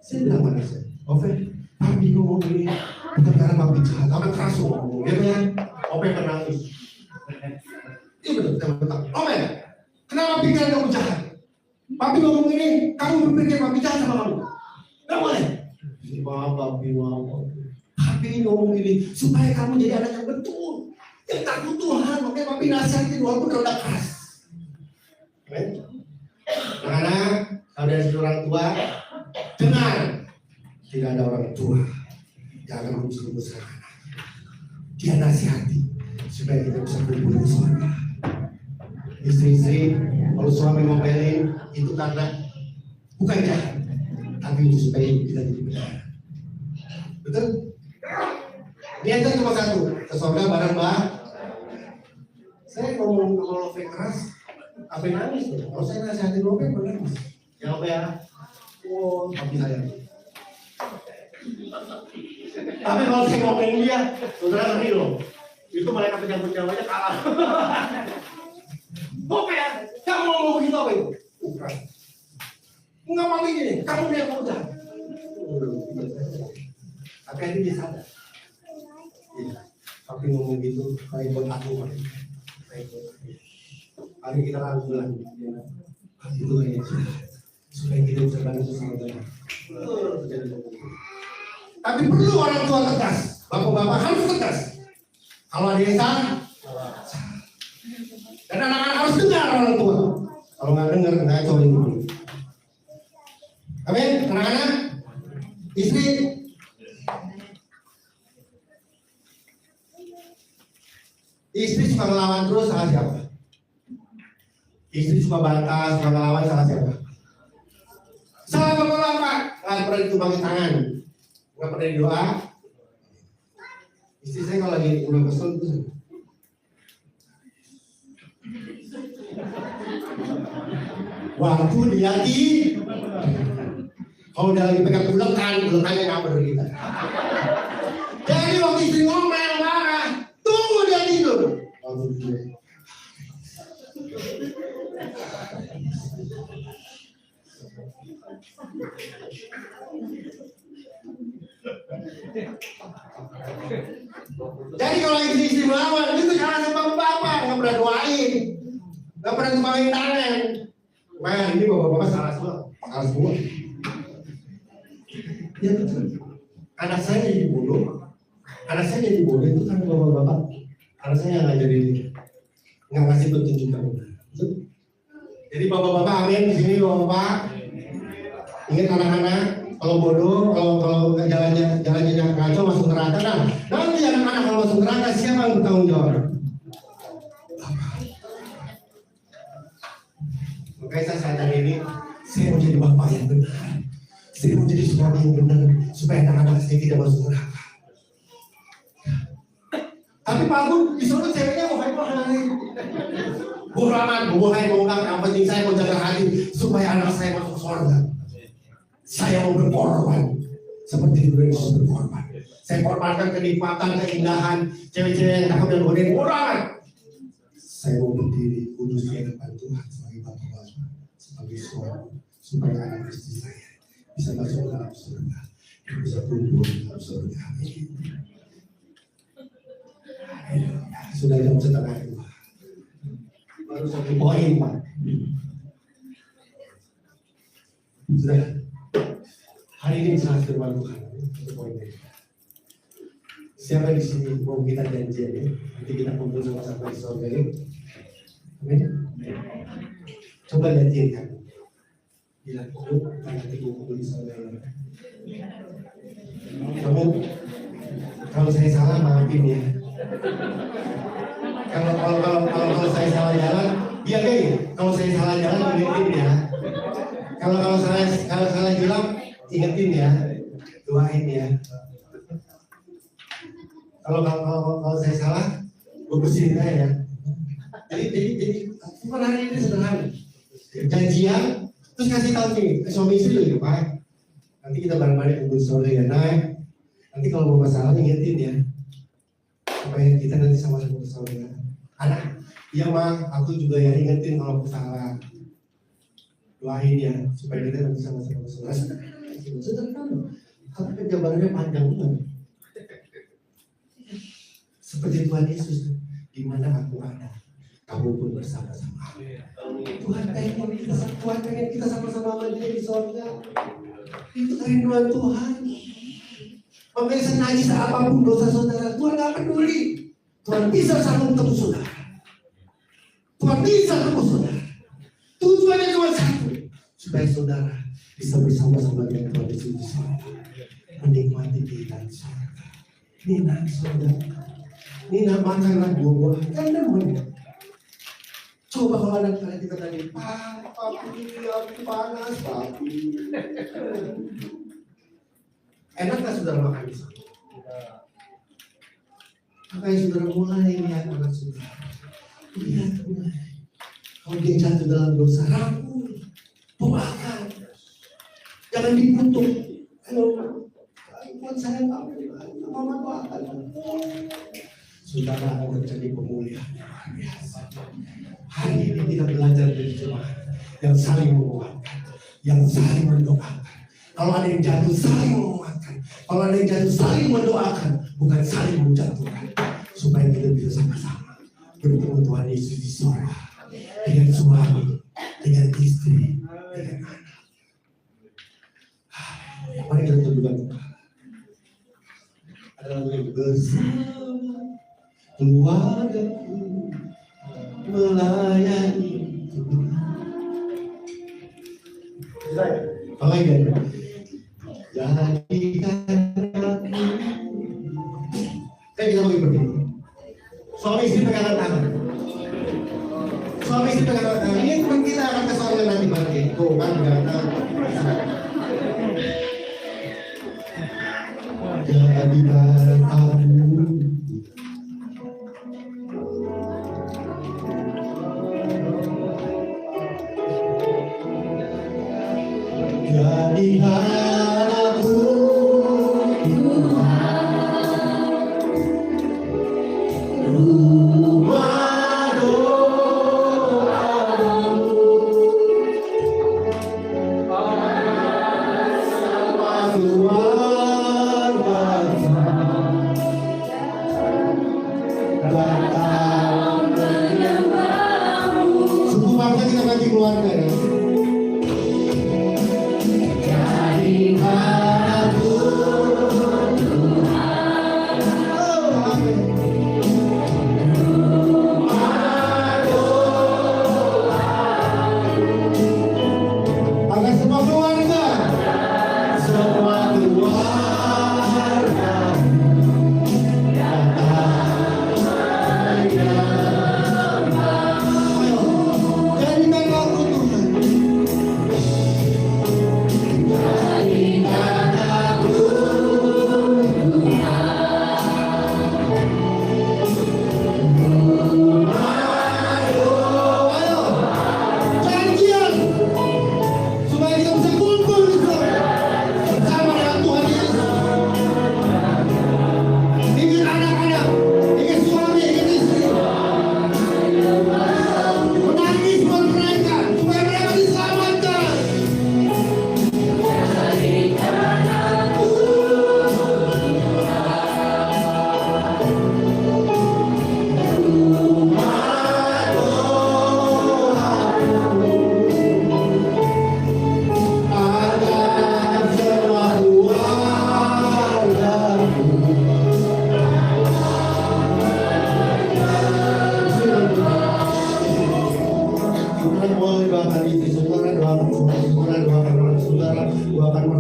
Saya bilang pada saya, Oven, papi ngomong ini bukan karena papi jahat, tapi keras ngomong. Dia bilang, Oven menangis. Iya betul. Oven, kenapa pikiran kamu jahat? Papi ngomong ini, kamu berpikir papi jahat sama kamu. Gak boleh. Maaf papi. Papi ngomong ini supaya kamu jadi anak yang betul, yang takut Tuhan. Makanya papi nasihatin walaupun udah keras. Amen. Karena kalau dari orang tua, dengar, tidak ada orang tua yang akan merumus anak. Dia nasihati supaya kita bisa berbuat suami. Istri-istri, kalau suami ngomelin itu karena bukan jahat, tapi itu supaya kita jadi benar. Betul? Niatnya cuma satu, ke surga bareng Mbak. Saya ngomong kalau keras. Apa yang nangis? Kalau saya nasihatin lo kan nangis. Ya apa ya? Oh, tapi saya. Tapi kalau saya ngomongin dia, saudara ngeri loh. Itu mereka penyambut nyawanya kalah. Apa ya? Kamu ngomong begitu apa itu? Bukan. Enggak mau gini. Kamu yang udah. Tapi ini dia sadar. Tapi ngomong gitu, kayak buat aku. Mari kita rangkulan itu ya, supaya kita bisa bantu sama Tuhan. Tapi perlu orang tua tegas, bapak-bapak harus tegas. Kalau ada yang salah, dan anak-anak harus dengar orang tua. Kalau nggak dengar, nggak coba dulu. Amin, anak-anak, istri. Istri suka ngelawan terus, salah siapa? Istri suka bantah, suka ngelawan, salah siapa? Salah bapak-bapak. Nggak pernah ditumbangin tangan, nggak pernah doa. Istri saya kalau lagi udah kesel itu, waktu dia kalau udah lagi pegang ulekannya nggak kita. Jadi waktu istri ngomel marah, tunggu dia tidur. Jadi kalau istri melawan itu jangan sama bapak, nggak pernah doain, nggak pernah tumpangin tangan. Nah, ini bapak-bapak salah semua. Ya betul. Anak saya jadi bodoh itu kan bapak-bapak. Anak saya ngajarin dia, nggak ngasih petunjuk kamu. Betul? Jadi bapak-bapak, amin di sini bapak. Ingat anak-anak, kalau bodoh, kalau jalannya ngaco masuk neraka. Nah, nanti anak-anak kalau masuk neraka siapa yang bertanggung jawab? Makanya saya sadar ini, saya mau jadi bapak yang benar. Saya mau jadi suami yang benar supaya anak-anak saya tidak masuk neraka. Tapi Pak Agun disuruh ceweknya mau baik-baik. Bohongan, yang penting saya mau jaga hati supaya anak saya masuk surga. Saya mau berkorban seperti Yesus berkorban. Saya korbankan kenikmatan, keindahan, cewek-cewek yang takut dan godain bohongan. Saya mau berdiri kudus di depan Tuhan sebagai bapak-bapak, sebagai suami, supaya anak istri saya bisa masuk dalam surga, bisa tumbuh dalam surga. Sudah jam setengah 2. Baru 1 poin, Pak. Sudah. Hari ini sangat firman Tuhan. 1 poin ini. Siapa di sini mau kita janji ya? Nanti kita kumpul sama-sama di surga ya. Amin. Coba janji kan. Bila kumpul, nanti kumpul di surga ya. Kamu, kalau saya salah maafin ya. Kalau saya salah jalan, iya guys. Kalau saya salah jalan ingetin ya. Kalau salah jalan ingetin ya. Doain ya. Kalau saya salah, bersihin saya ya. Jadi bukan hari ini sederhana. Janjian, terus kasih tahu nih ke suami istri loh Pak. Nanti kita bareng-bareng kumpul sore ya naik. Nanti kalau mau masalah ingetin ya. Supaya kita nanti sama-sama bersaudara. Anak, iya mah, aku juga ya ingetin kalau aku salah. Doain ya, supaya kita nanti sama-sama bersaudara. Sederhana, tapi penjabarannya panjang banget. Seperti Tuhan Yesus, di mana aku ada, kamu pun bersama-sama. Tuhan pengen kita sama-sama sama Dia di surga. Itu kerinduan Tuhan. Makanya senajis apapun dosa saudara, Tuhan gak peduli. Tuhan bisa sanggup tebus saudara. Tuhan bisa tebus saudara. Tujuannya cuma satu, supaya saudara bisa bersama-sama dengan Tuhan Yesus di surga, menikmati kehidupan surga. Ini nanti saudara, ini makanlah buah-buahan kan demen. Coba kalau anak kalian kita tanya, papi, aku panas, papi. Enak gak saudara makan di sana? Makanya saudara mulai lihat anak saudara. Lihat mulai. Kalau dia jatuh dalam dosa, rangkul, doakan. Jangan dikutuk. Ayo, buat saya apa? Mama doakan. Saudara akan terjadi pemulihan yang luar biasa. Hari ini kita belajar dari jemaat yang saling menguatkan, yang saling mendoakan. Kalau ada yang jatuh, saling menguatkan. Kalau ada yang jatuh, saling mendoakan, bukan saling menjatuhkan. Supaya kita bisa sama-sama bertemu Tuhan Yesus di surga dengan suami, dengan istri, dengan anak. Mari kita tundukkan kepala. Ada lagu yang bersama keluargaku melayani Tuhan. Apa lagi? Jadikan aku. Kita lagi berdiri. Suami istri pegangan tangan. Suami istri pegangan tangan. Ini pun kita akan ke surga nanti bagi. Tuh kan pegangan tangan. Jadikan aku. Jadikan aku rumah doamu sama keluarga datang menyembahmu. Suku bangsa kita bagi keluarga ya.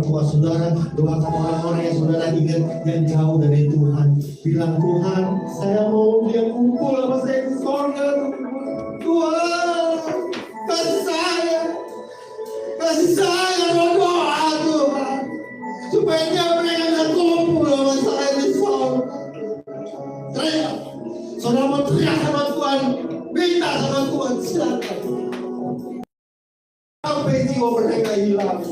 tua saudara, doakan orang-orang yang saudara ingat yang jauh dari Tuhan. Bilang, Tuhan, saya mau dia kumpul sama saya di sorga. Tuhan, kasih saya doa Tuhan, supaya dia mereka bisa kumpul sama saya di sorga. Teriak, saudara mau teriak sama Tuhan, minta sama Tuhan, silakan. Sampai jiwa mereka hilang.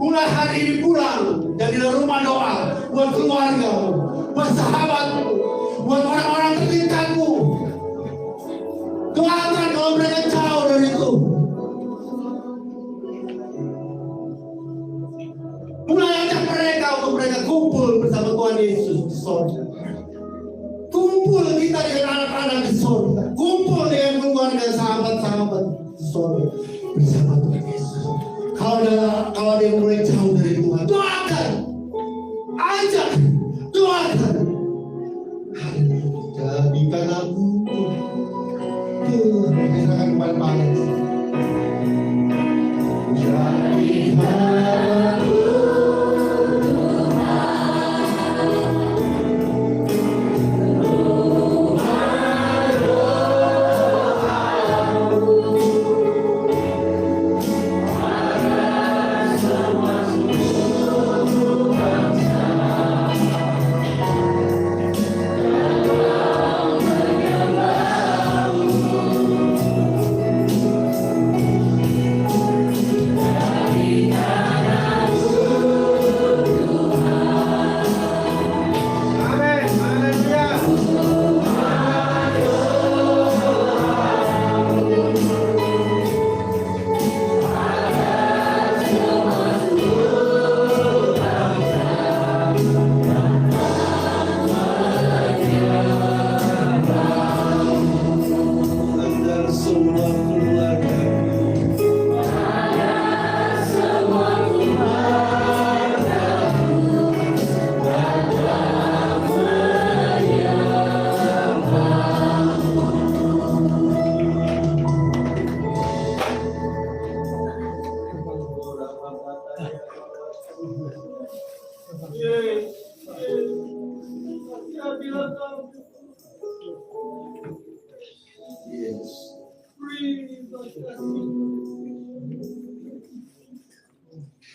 Mulai hari ini pulang jadilah rumah doa buat keluarga, buat sahabatmu, buat orang-orang terdekatmu. Doakan kalau mereka jauh dari itu. Mulai ajak mereka untuk mereka kumpul bersama Tuhan Yesus di sorga. Kumpul kita dengan anak-anak di sorga. Kumpul dengan keluarga, sahabat-sahabat di sorga bersama Tuhan Yesus. Kalau dia mulai jauh dari Tuhan, doakan, ajak, doakan. Jadikan aku Tuhan, kita akan banget. Jadikan aku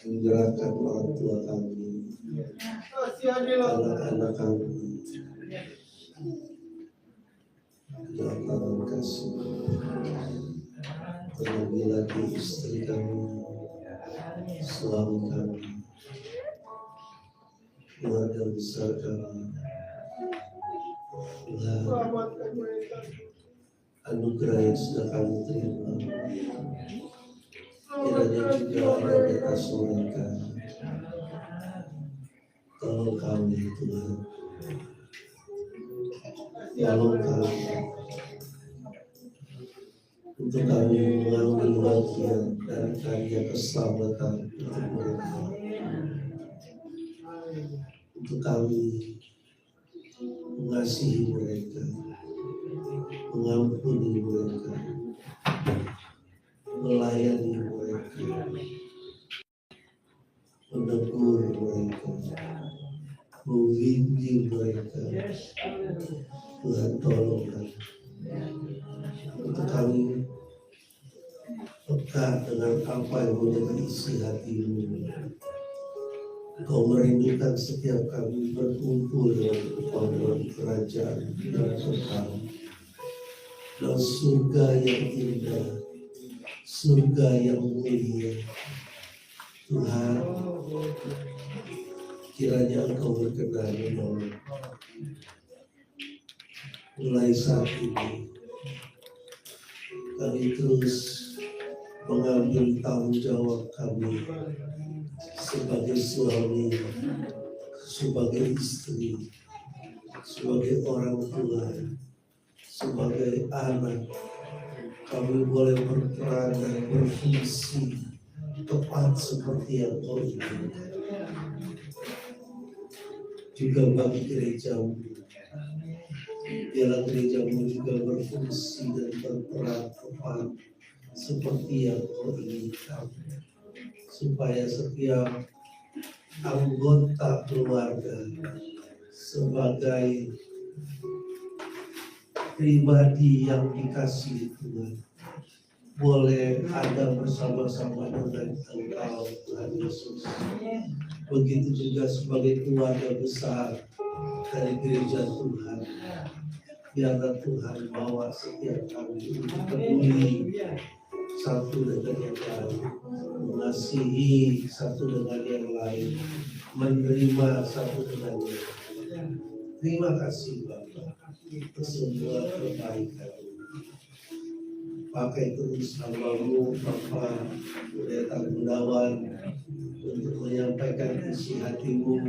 menyerahkan orang tua kami, anak-anak kami, dalam tangan kasih. Terlebih lagi istri kami, suami kami, keluarga besar kami. Tuhan, anugerah yang sudah kami terima, kiranya juga ada di atas mereka. Tolong kami Tuhan, tolong kami untuk kami mengambil bagian dari karya keselamatan untuk mereka, untuk kami mengasihi mereka, mengampuni mereka, melayani mereka, menegur mereka, membimbing mereka. Tuhan tolonglah untuk kami peka dengan apa yang menjadi isi hatimu. Kau merindukan setiap kami berkumpul dengan kepada kerajaan yang kekal, dan surga yang indah, surga yang mulia. Tuhan, kiranya Engkau berkenan menolong. Mulai saat ini kami terus mengambil tanggung jawab kami sebagai suami, sebagai istri, sebagai orang tua, sebagai anak. Kami boleh berperan dan berfungsi tepat seperti yang Kau inginkan. Juga bagi gerejamu, Biarlah gerejamu juga berfungsi dan berperan tepat seperti yang Kau inginkan, supaya setiap anggota keluarga sebagai pribadi yang dikasihi Tuhan boleh ada bersama-sama dengan Engkau, Tuhan Yesus. Begitu juga sebagai keluarga besar dari gereja Tuhan, biarlah Tuhan bawa setiap kami untuk peduli satu dengan yang lain, mengasihi satu dengan yang lain, menerima satu dengan yang lain. Terima kasih Bapa untuk semua kebaikan. Pakai terus hamba-Mu Bapa Pendeta Gunawan untuk menyampaikan isi hati-Mu,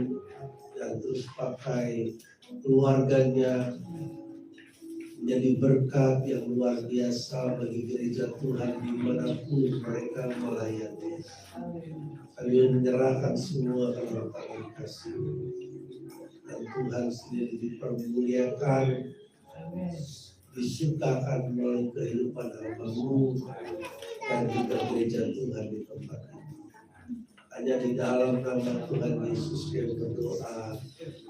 dan terus pakai keluarganya menjadi berkat yang luar biasa bagi gereja Tuhan dimanapun mereka melayani. Kami menyerahkan semua ke dalam tangan kasih, dan Tuhan sendiri dipermuliakan, disukakan melalui kehidupan hamba-Mu dan juga gereja Tuhan di tempat ini. Hanya di dalam nama Tuhan Yesus kami berdoa,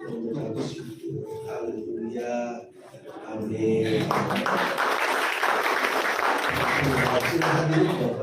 mengucap syukur. Haleluya. Amin. Terima kasih.